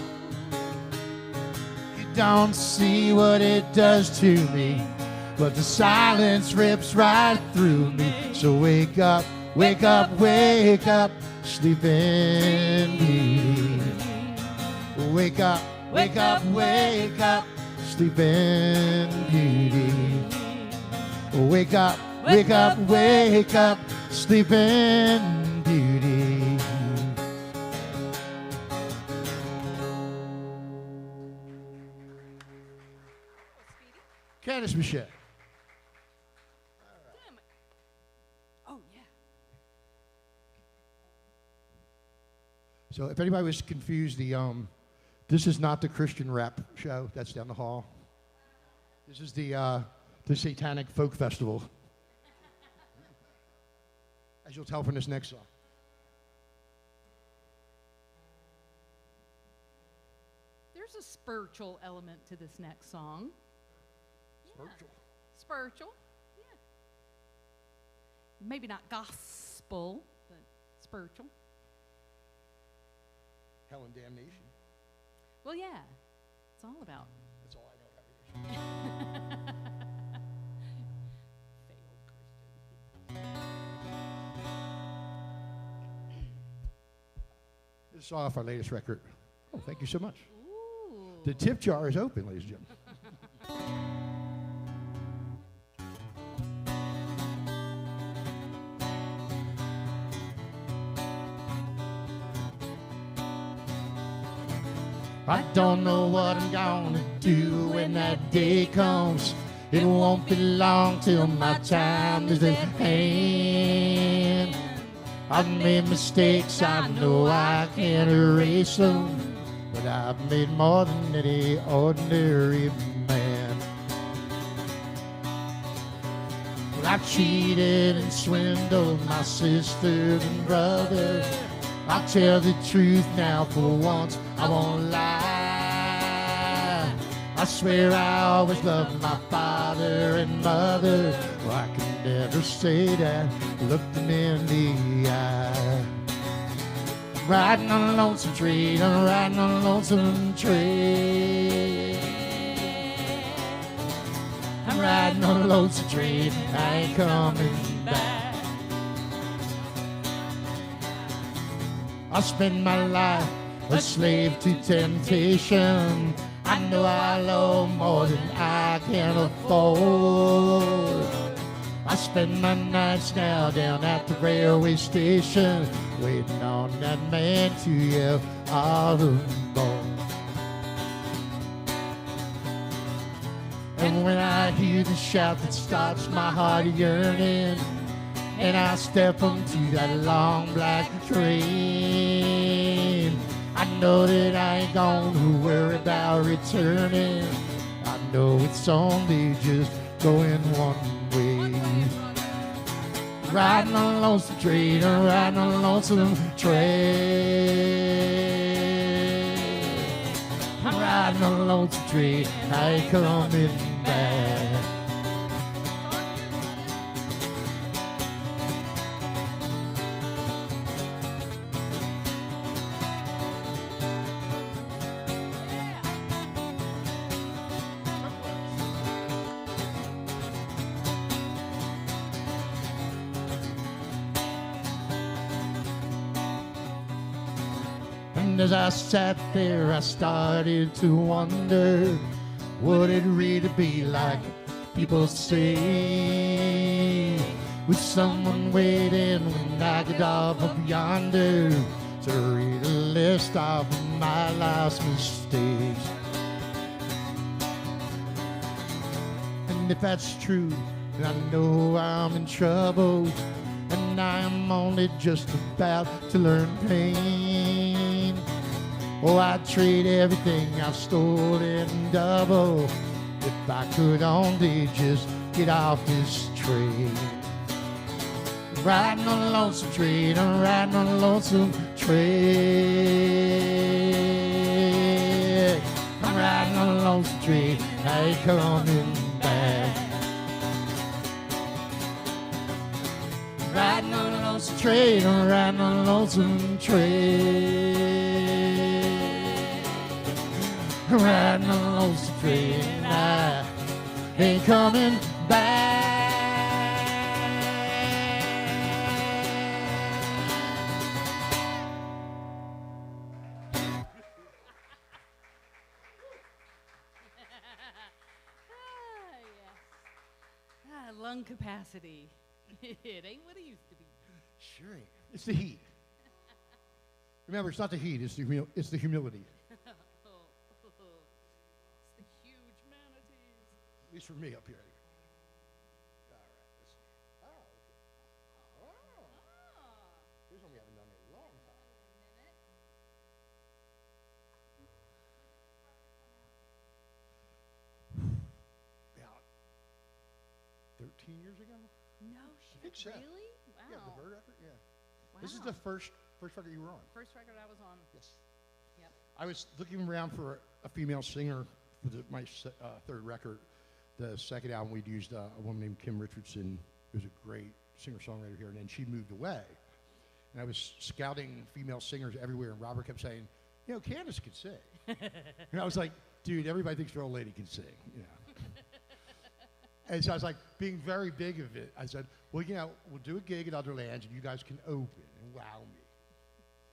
You don't see what it does to me, but the silence rips right through me. So wake up, wake up, wake up, sleeping beauty. Wake up, wake up, wake up, sleeping beauty. Wake up, wake up, wake up, sleeping beauty. Candace Michelle. Damn it. Oh, yeah. So if anybody was confused, this is not the Christian rap show that's down the hall. This is the Satanic Folk Festival, as you'll tell from this next song. There's a spiritual element to this next song. Spiritual. Spiritual, yeah. Maybe not gospel, but spiritual. Hell and damnation. Well, yeah, it's all about. That's all I know about it. Failed Christian. This is off our latest record. Oh, thank you so much. Ooh. The tip jar is open, ladies and gentlemen. I don't know what I'm gonna do when that day comes. It won't be long till my time is at hand. I've made mistakes, I know I can't erase them, but I've made more than any ordinary man. Well, I've cheated and swindled my sisters and brothers. I'll tell the truth now for once, I won't lie. I swear I always loved my father and mother. Well, I can never say that, look them in the eye. I'm riding on a lonesome train, I'm riding on a lonesome train. I'm riding on a lonesome train, I ain't coming back. I spend my life a slave to temptation. I know I'll owe more than I can afford. I spend my nights now down at the railway station, waiting on that man to yell all aboard. And when I hear the shout that starts my heart yearning, and I step onto that long black train, I know that I ain't gonna worry about returning. I know it's only just going one way. Riding on a lonesome train, I'm riding on a lonesome train. I'm riding on a lonesome train, I ain't coming back. And as I sat there, I started to wonder, would it really be like people say, with someone waiting when I get off up yonder to read a list of my life's mistakes? And if that's true, then I know I'm in trouble, and I'm only just about to learn pain. Oh, I'd trade everything I've stolen double if I could only just get off this train. Riding on a lonesome train, I'm riding on a lonesome train. I'm riding on a lonesome train, I ain't coming back. Riding on a lonesome train, I'm riding on a lonesome train. I'm riding on a lonesome train, I ain't coming back. Lung capacity. It ain't what it used to be. Sure, it's the heat. Remember, it's not the heat; it's the humility. It's the huge manatees. At least for me up here. All right. Let's see. Oh, okay. Here's one we haven't done in a long time. About 13 years ago? No shit. think so. Really? Wow. Yeah, the Bird record, yeah. Wow. This is the first record you were on. First record I was on. Yes. Yep. I was looking around for a female singer for my third record. The second album, we'd used a woman named Kim Richardson, who was a great singer-songwriter here, and then she moved away. And I was scouting female singers everywhere, and Robert kept saying, you know, Candace can sing. And I was like, dude, everybody thinks their old lady can sing, you know. And so I was like, being very big of it, I said, well, you know, we'll do a gig at other lands, and you guys can open and wow me.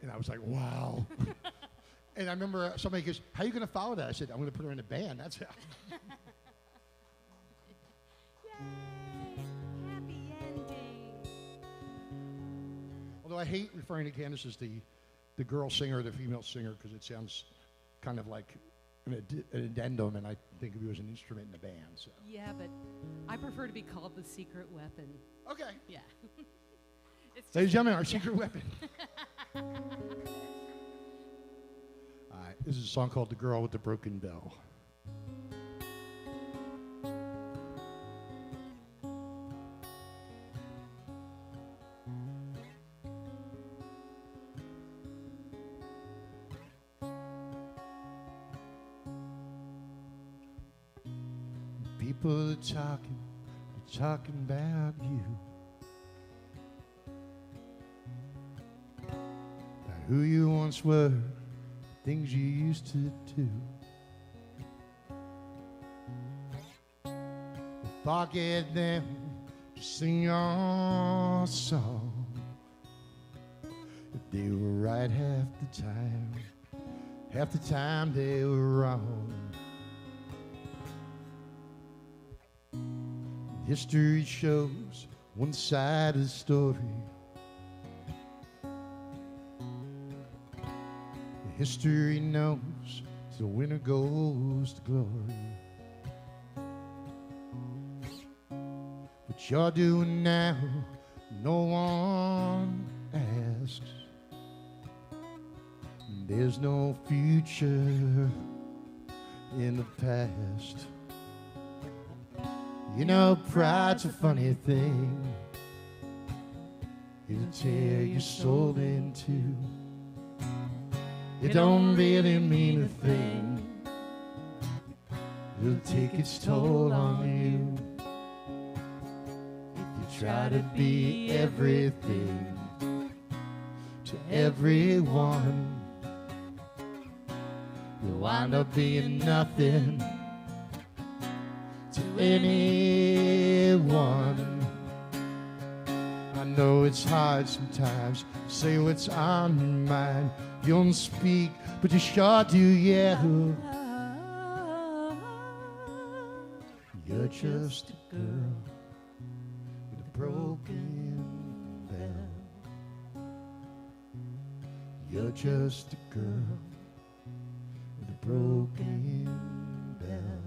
And I was like, wow. And I remember somebody goes, how are you going to follow that? I said, I'm going to put her in a band. That's how. Yay! Happy ending. Although I hate referring to Candace as the girl singer or the female singer because it sounds kind of like an addendum, and I think of you as an instrument in the band. So. Yeah, but I prefer to be called the secret weapon. Okay. Yeah. It's Ladies and gentlemen, our secret weapon. All right, this is a song called The Girl with the Broken Bell. People are talking about you, about who you once were, things you used to do. Forget them, just sing your song. If they were right half the time they were wrong. History shows one side of the story. History knows the winner goes to glory. What you're doing now, no one asks. There's no future in the past. You know, pride's a funny thing. It'll tear your soul in two. It don't really mean a thing. It'll take its toll on you. If you try to be everything to everyone, you'll wind up being nothing to anyone. I know it's hard sometimes to say what's on your mind. You don't speak, but you sure do, yeah. You're just a girl with a broken bell. You're just a girl with a broken bell.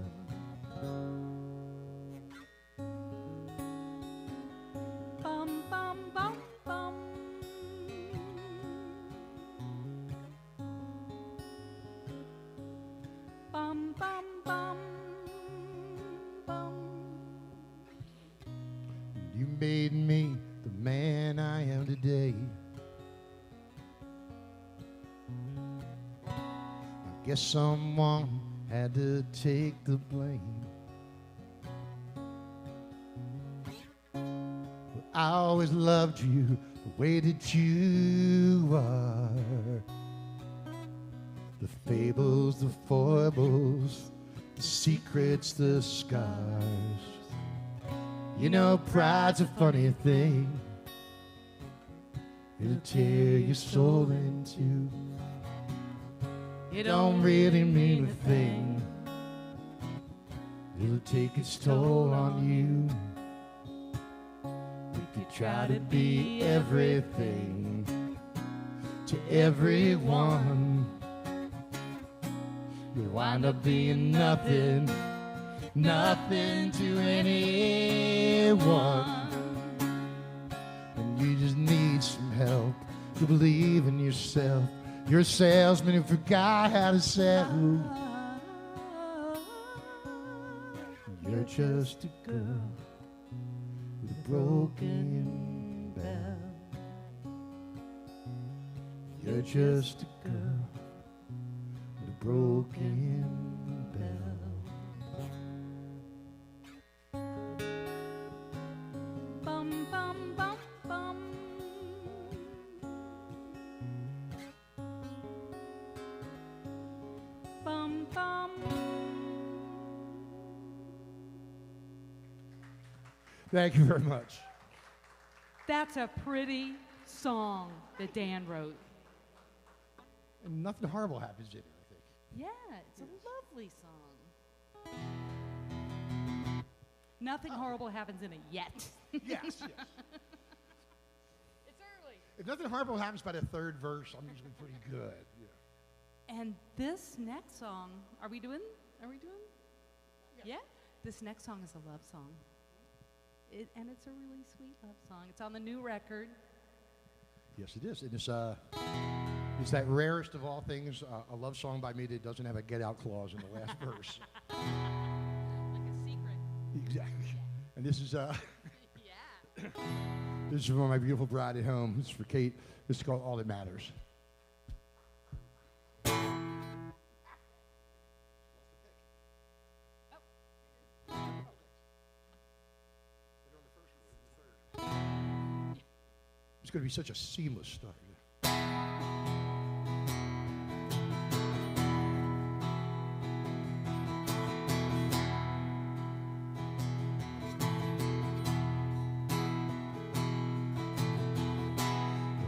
Bum, bum, bum, bum. Bum, bum, bum, bum. You made me the man I am today. I guess someone had to take the blame. But I always loved you the way that you are. The fables, the foibles, the secrets, the scars. You know, pride's a funny thing. It'll tear your soul in two. It don't really mean a thing. It'll take its toll on you. If you try to be everything to everyone, you'll wind up being nothing, nothing to anyone. And you just need some help to believe in yourself. You're a salesman who forgot how to sell. You're just a girl with a broken bell. You're just a girl with a broken bell. Bum, bum, bum, bum. Bum, bum. Thank you very much. That's a pretty song that Dan wrote. And nothing horrible happens in it, I think. Yeah, it's a lovely song. Nothing horrible happens in it yet. Yes, yes. It's early. If nothing horrible happens by the third verse, I'm usually pretty good. Yeah. And this next song, are we doing? Yeah. This next song is a love song. And it's a really sweet love song. It's on the new record. Yes, it is. And it's that rarest of all things, a love song by me that doesn't have a get out clause in the last verse. Like a secret. Exactly. And this is Yeah. this is for my beautiful bride at home. This is for Kate. This is called All That Matters. It's going to be such a seamless start.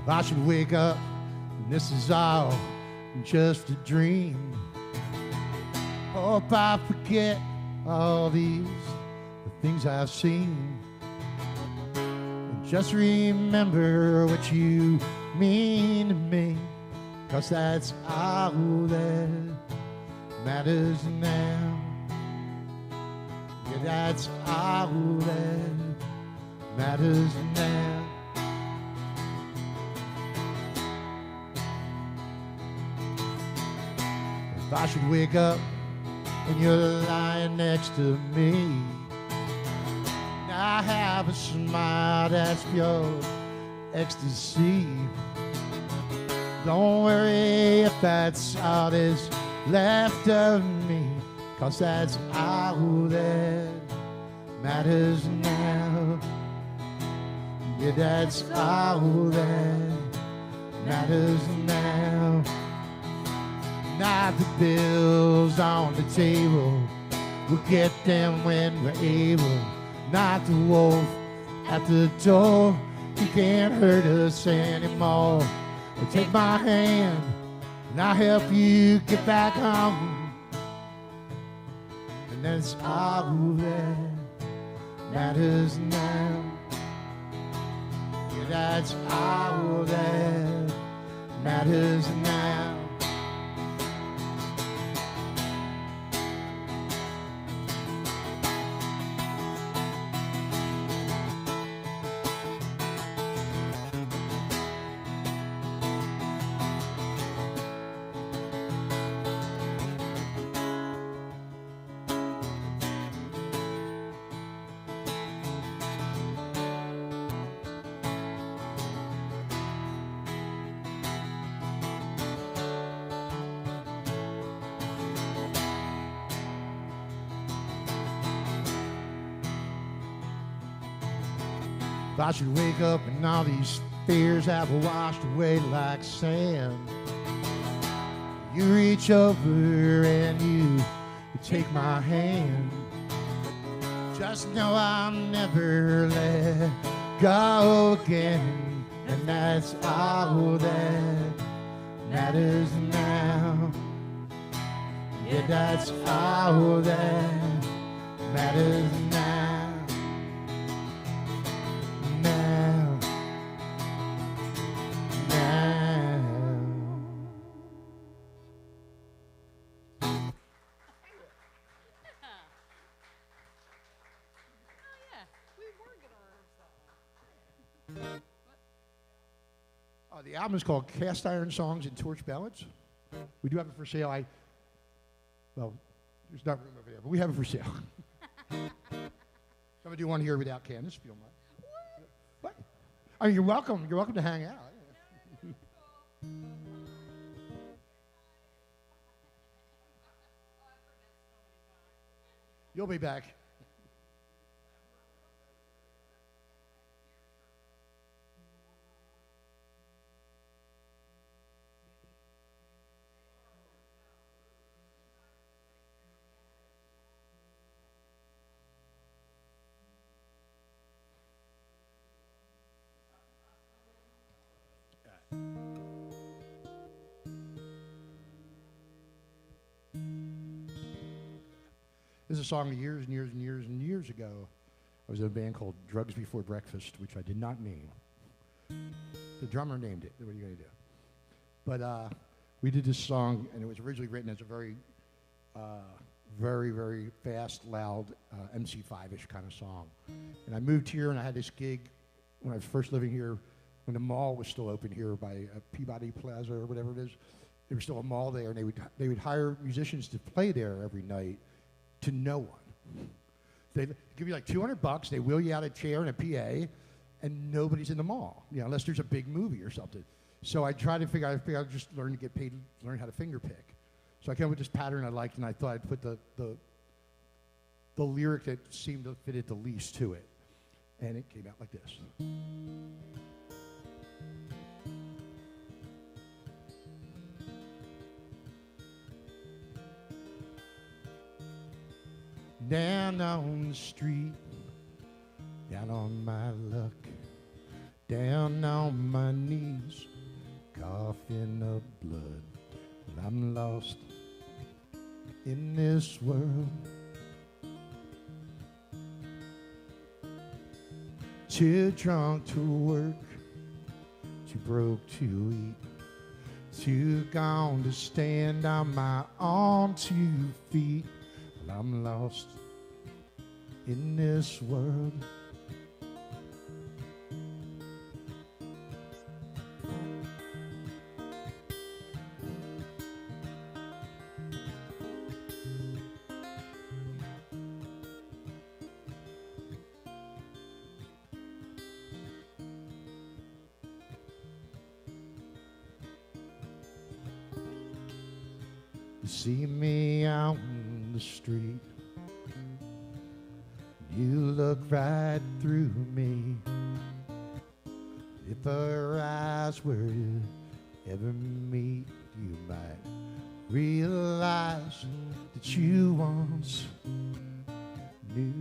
If I should wake up and this is all just a dream, hope I forget all the things I've seen. Just remember what you mean to me, 'cause that's all that matters now. Yeah, that's all that matters now. If I should wake up and you're lying next to me, I have a smile that's pure ecstasy. Don't worry if that's all that's left of me, 'cause that's all that matters now. Yeah, that's all that matters now. Not the bills on the table, we'll get them when we're able. Not the wolf at the door, he can't hurt us anymore. But take my hand and I'll help you get back home. And that's all that matters now. Yeah, that's all that matters now. If I should wake up and all these fears have washed away like sand, you reach over and you take my hand. Just know I'll never let go again. And that's all that matters now. Yeah, that's all that matters now. The album is called Cast Iron Songs and Torch Ballads. We do have it for sale. Well, there's not room over there, but we have it for sale. I'm going to do one here without Candace, if you don't mind. What? I mean, you're welcome. You're welcome to hang out. You'll be back. This is a song of years and years and years and years ago. I was in a band called Drugs Before Breakfast, which I did not name. The drummer named it. What are you going to do? But we did this song, and it was originally written as a very, very fast, loud MC5-ish kind of song. And I moved here, and I had this gig when I was first living here, when the mall was still open here by Peabody Plaza or whatever it is. There was still a mall there, and they would hire musicians to play there every night to no one. They give you like $200, they wheel you out a chair and a PA, and nobody's in the mall, unless there's a big movie or something. So I tried to figure out, I'd just learn to get paid, learn how to finger pick. So I came up with this pattern I liked, and I thought I'd put the lyric that seemed to fit it the least to it. And it came out like this. Down on the street, down on my luck, down on my knees, coughing up blood. I'm lost in this world. Too drunk to work, too broke to eat, too gone to stand on my own 2 feet. I'm lost in this world. You see me out in the street. You look right through me. If our eyes were to ever meet, you might realize that you once knew me.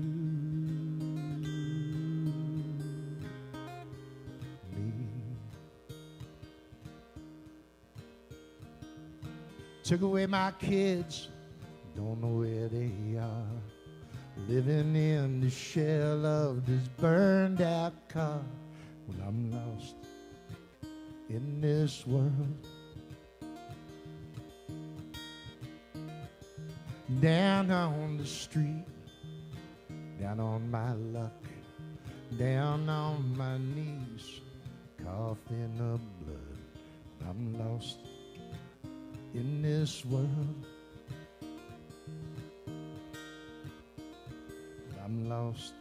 Took away my kids, don't know where they are. Living in the shell of this burned out car. When I'm lost in this world, down on the street, down on my luck, down on my knees, coughing up blood. I'm lost in this world. I'm lost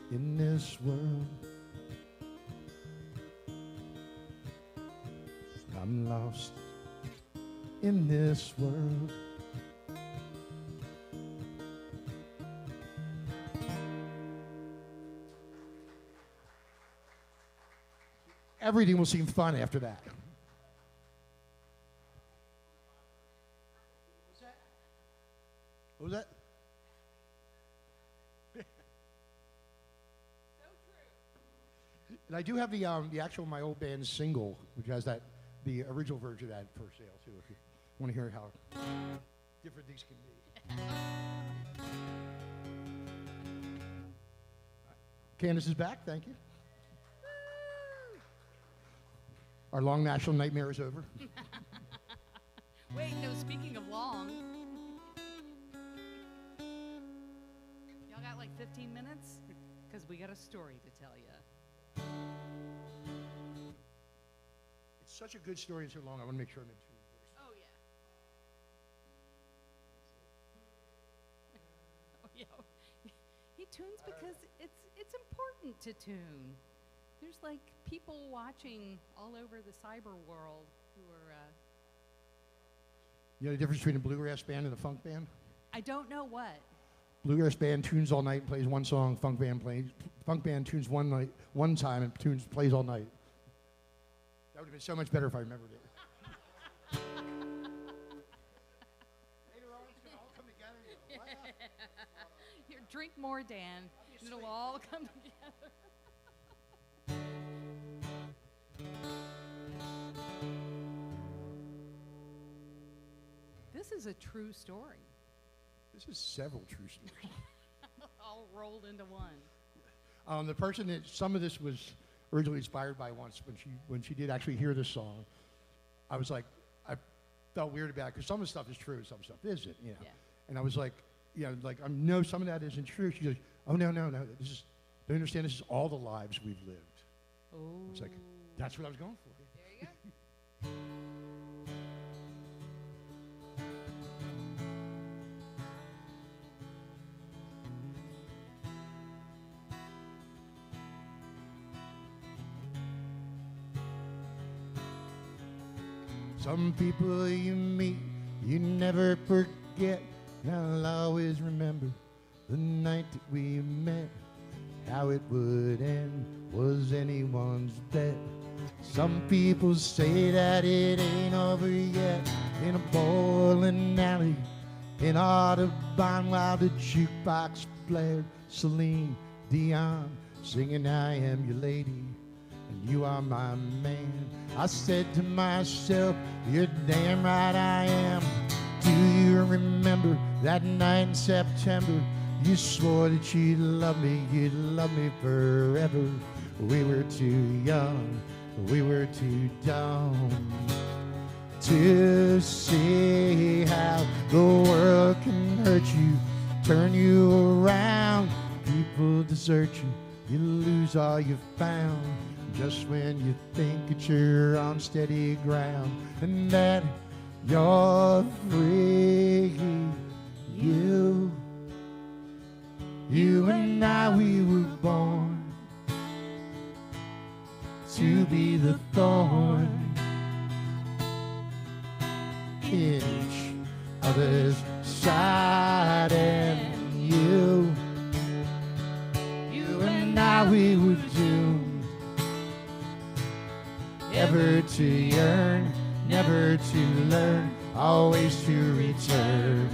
in this world. I'm lost in this world. Everything will seem fun after that. What was that? And I do have the actual my old band's single, which has the original version of that for sale too. If you want to hear how different these can be. Candace is back. Thank you. Our long national nightmare is over. Wait, no, speaking of long. Y'all got like 15 minutes? Because we got a story to tell you. It's such a good story and so long, I want to make sure I'm in tune first. Oh, yeah. Oh, yeah. He tunes because it's important to tune. There's like people watching all over the cyber world who are... You know the difference between a bluegrass band and a funk band? I don't know what. Bluegrass band tunes all night and plays one song. Funk band tunes one time and plays all night. That would have been so much better if I remembered it. Later on, it's going to all come together. Here, drink more, Dan. It'll all come together. This is a true story. This is several true stories. All rolled into one. The person that some of this was originally inspired by once when she did actually hear this song, I was like, I felt weird about it because some of the stuff is true, some stuff isn't, you know. Yeah. And I was like, I know some of that isn't true. She goes, oh no, this is. Don't understand. This is all the lives we've lived. Oh. I was like, that's what I was going for. There you go. Some people you meet, you never forget. And I'll always remember the night that we met. How it would end was anyone's bet. Some people say that it ain't over yet. In a bowling alley in Audubon while the jukebox blared Celine Dion singing I am your lady and you are my man. I said to myself, you're damn right I am. Do you remember that night in September? You swore that you'd love me forever. We were too young, we were too dumb to see how the world can hurt you, turn you around. People desert you, you lose all you found. Just when you think that you're on steady ground and that you're free, you and I, we were born to be the thorn in each other side, and you and I, we were doomed, ever to yearn, never to learn, always to return.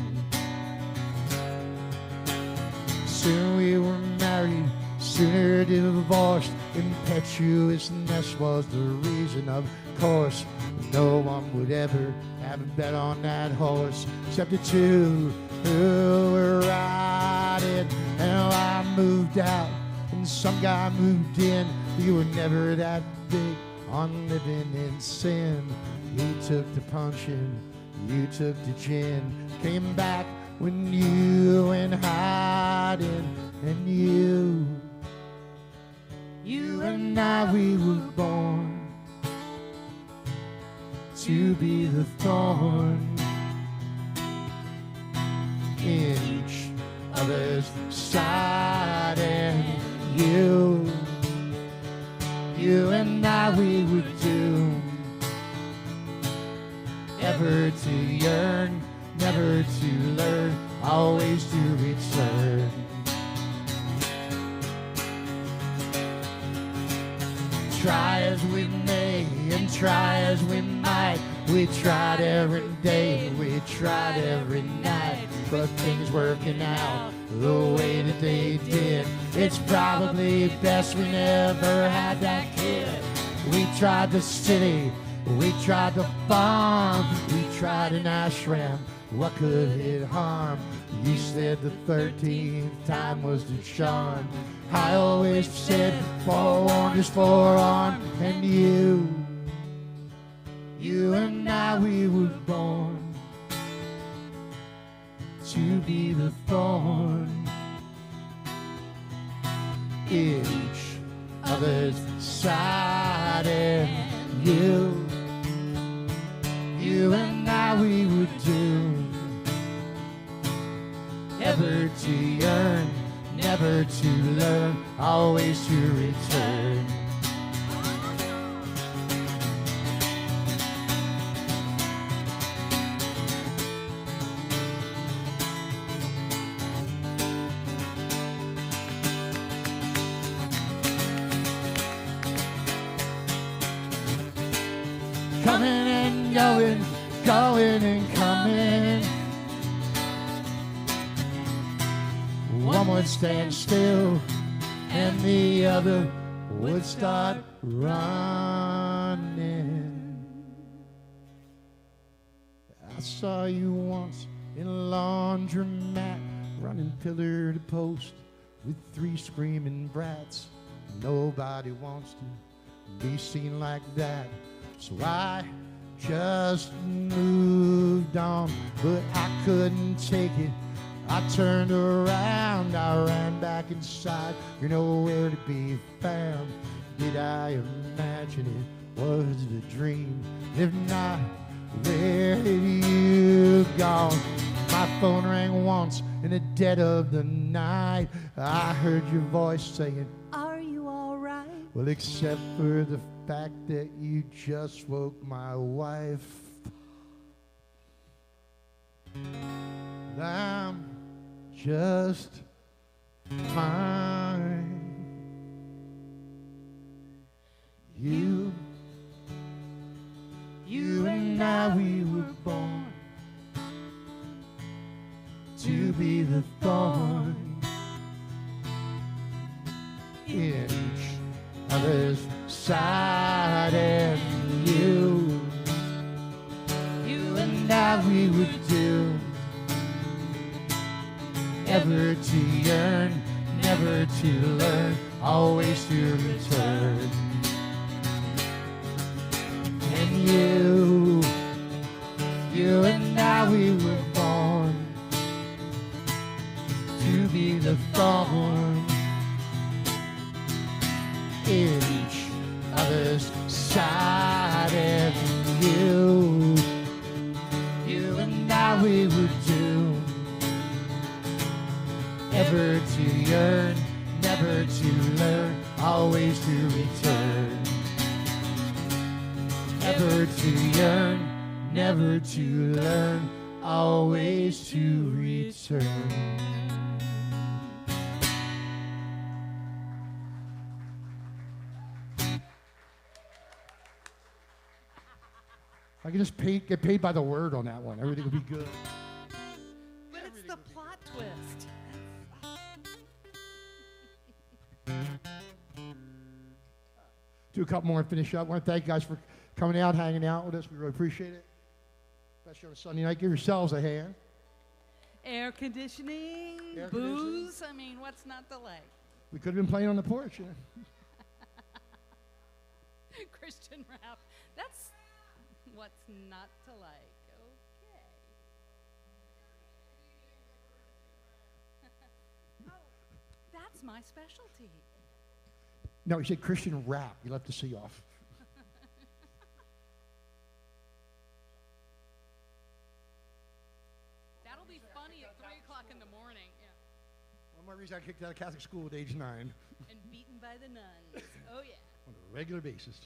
Soon we were married, sooner divorced. Impetuousness was the reason, of course. No one would ever have a bet on that horse, except the two who were riding. And I moved out, and some guy moved in. You were never that big on living in sin. He took the punching, you took the gin. Came back when you went hiding, and you and I, we were born to be the thorn in each other's side, and you and I, we were doomed, ever to yearn, never to learn, always to return. Try as we may and try as we might, we tried every day, we tried every night, but things working out the way that they did. It's probably best we never had that kid. We tried the city, we tried the farm, we tried an ashram. What could it harm? You said the 13th time was the charm. I always said forewarned is forearmed, and you and I, we were born to be the thorn in each other's side, and you and I, we were doomed, ever to yearn, never to learn, always to return. Coming and going, going and coming. One would stand still and the other would start running. I saw you once in a laundromat, running pillar to post with 3 screaming brats. Nobody wants to be seen like that, so I just moved on, but I couldn't take it. I turned around, I ran back inside. You're nowhere to be found. Did I imagine it was a dream? If not, where have you gone? My phone rang once in the dead of the night. I heard your voice saying, "Are you all right?" Well, except for the fact that you just woke my wife. I'm just fine. You and I, we were born to be the thorn in each other's side, and you and I, we were doomed, ever to yearn, never to learn, always to return. And you and I, we were born to be the thorn in each other's side, and you and I, we were doomed, ever to yearn, never to learn, always to return. Ever to yearn, never to learn, always days to return. I could just get paid by the word on that one. Everything would be good. But it's the plot twist. Do a couple more and finish up. I want to thank you guys for coming out, hanging out with us. We really appreciate it. Especially on a Sunday night. Give yourselves a hand. Air conditioning, Air booze. I mean, what's not to like? We could have been playing on the porch. You know? Christian rap. That's what's not to like. Okay. Oh, that's my specialty. No, you said Christian rap. You left the C off. That'll be funny at 3 o'clock in the morning. Yeah. One more reason I kicked out of Catholic school at age 9. And beaten by the nuns. Oh, yeah. On a regular basis.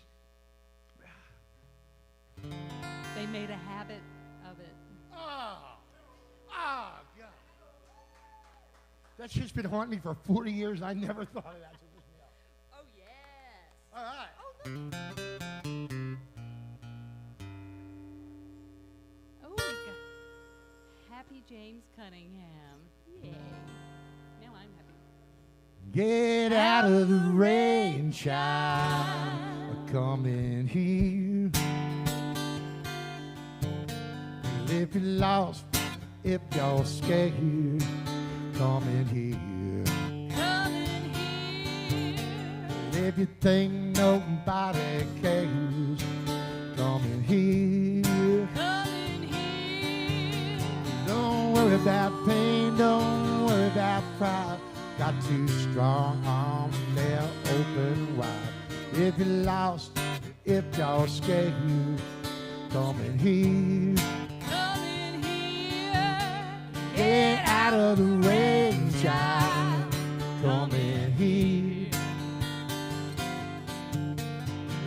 They made a habit of it. God. That shit's been haunting me for 40 years. I never thought of that. Oh, yes. All right. Oh, we got Happy James Cunningham. Yay. Now I'm happy. Get out of the rain, child. Come in here. If you're lost, if you're scared, come in here. Come in here. If you think nobody cares, come in here. Come in here. Don't worry about pain, don't worry about pride. Got 2 strong arms and they're open wide. If you're lost, if you're scared, come in here. Come in here. Get out of the rain, child. Come in here.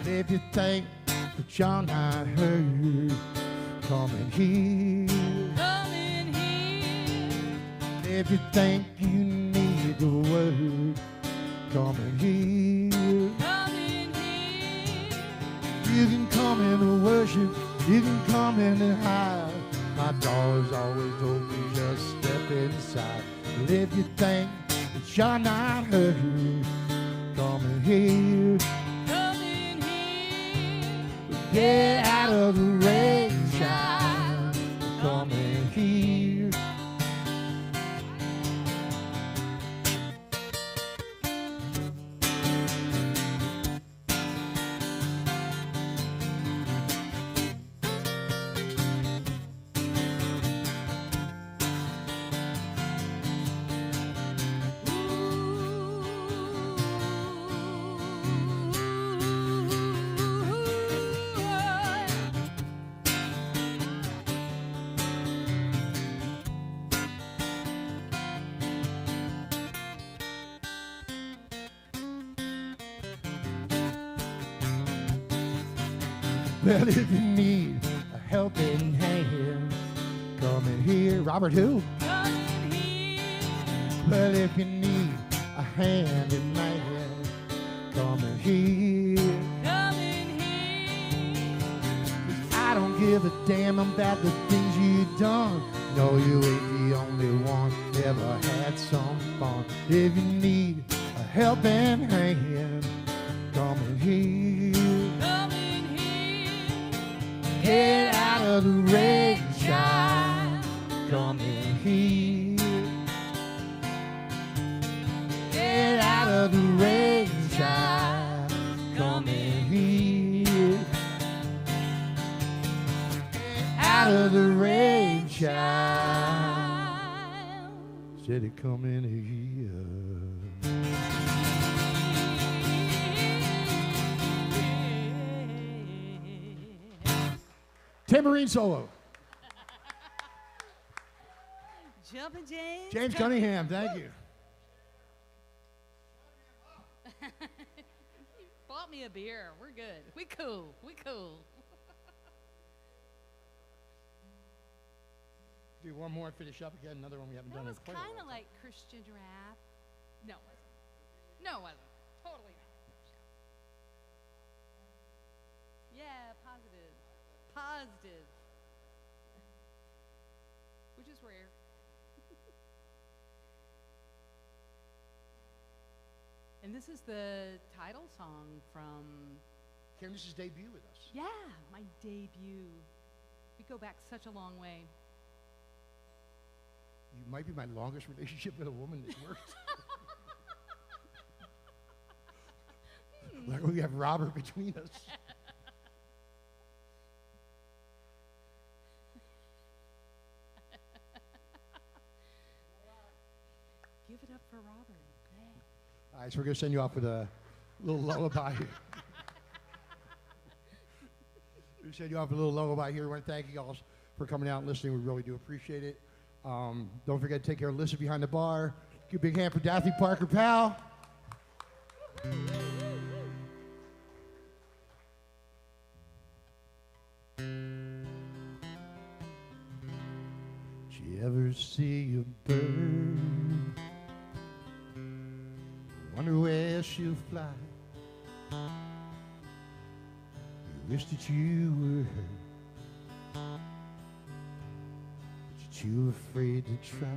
If you think that you're not hurt, come in here. Come in here. If you think you need the word, come in here. Come in here. You can come in to worship, you can come in to hide. My door's always open, just step inside. But if you think that you're not hurt, come in here. Come in here. Get out of the rain, child. Come in here. Well, if you need a helping hand, come in here. Robert who? Come in here. Well, if you need a hand in my hand, come in here. Come in here. I don't give a damn about the things you've done. No, you ain't the only one ever had some fun. If you need a helping hand, come in here. Come in here. Get out of the rain, child. Come in here. Get out of the rain, child. Come in here. Get out of the rain, child. Said it come in here. Tambourine solo. Jumpin' James. James Cunningham, thank you. Bought me a beer. We're good. We cool. We cool. Do one more and finish up again. Another one we haven't done in That quite was a kind while. of like Christian rap. No, it wasn't. No, it wasn't. Totally not. Yeah, positive. Positive. Which is rare. And this is the title song from... Candace's debut with us. Yeah, my debut. We go back such a long way. You might be my longest relationship with a woman that's worked. Like we have Robert between us. Give it up for Robert. Yeah. All right, so we're going to send you off with a little lullaby. We send you off with a little lullaby here. We want to thank you all for coming out and listening. We really do appreciate it. Don't forget to take care of Alyssa behind the bar. Give a big hand for Daphne Parker Powell. Did you ever see a bird? Wonder where she'll fly. You wish that you were her, but you're too afraid to try.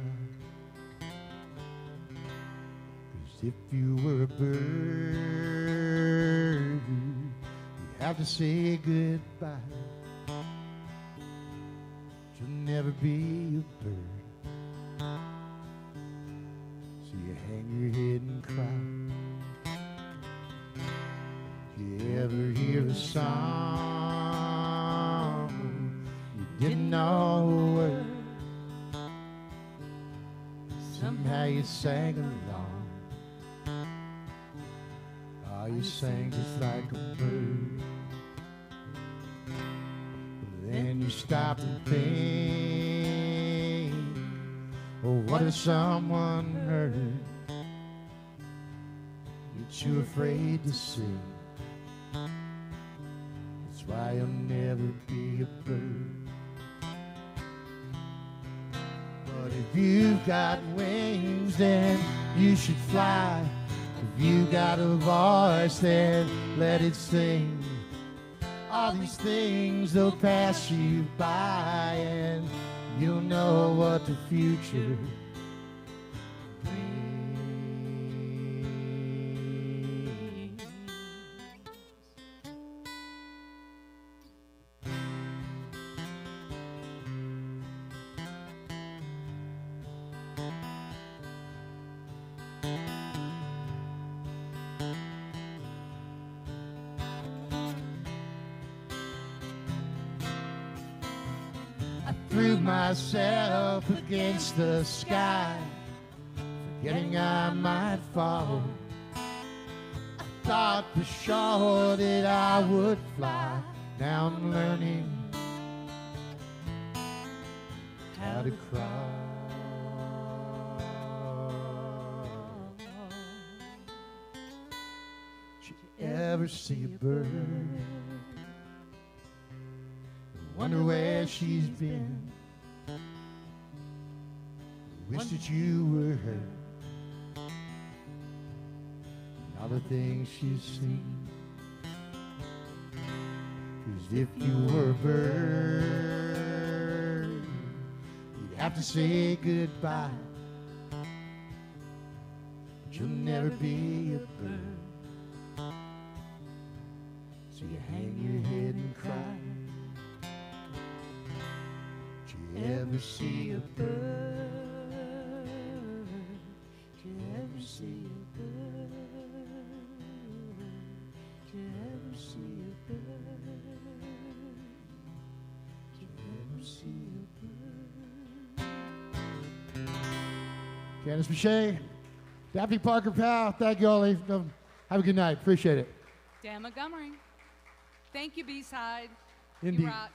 'Cause if you were a bird, you'd have to say goodbye. You'll never be a bird, so you hang your head and cry. You ever hear a song you didn't know a word? Somehow you sang along. Oh, you sang just like a bird. Then you stop and think, oh, what if someone heard? You're too afraid to sing. That's why you'll never be a bird. But if you've got wings, then you should fly. If you got a voice, then let it sing. All these things, they'll pass you by, and you'll know what the future brings. Threw myself against the sky, forgetting I might fall. I thought for sure that I would fly. Now I'm learning how to crawl. Did you ever see a bird? Wonder where she's been. Wish that you were her. And all the things she's seen. 'Cause if you were a bird, you'd have to say goodbye. But you'll never be a bird, so you hang your head and cry. Ever see a bird? Did you ever see a bird? Did you ever see a bird? Did you ever see a bird? Candace Boucher, Daphne Parker Powell, thank you all. Have a good night. Appreciate it. Dan Montgomery. Thank you, B-Side. Indeed. You rock.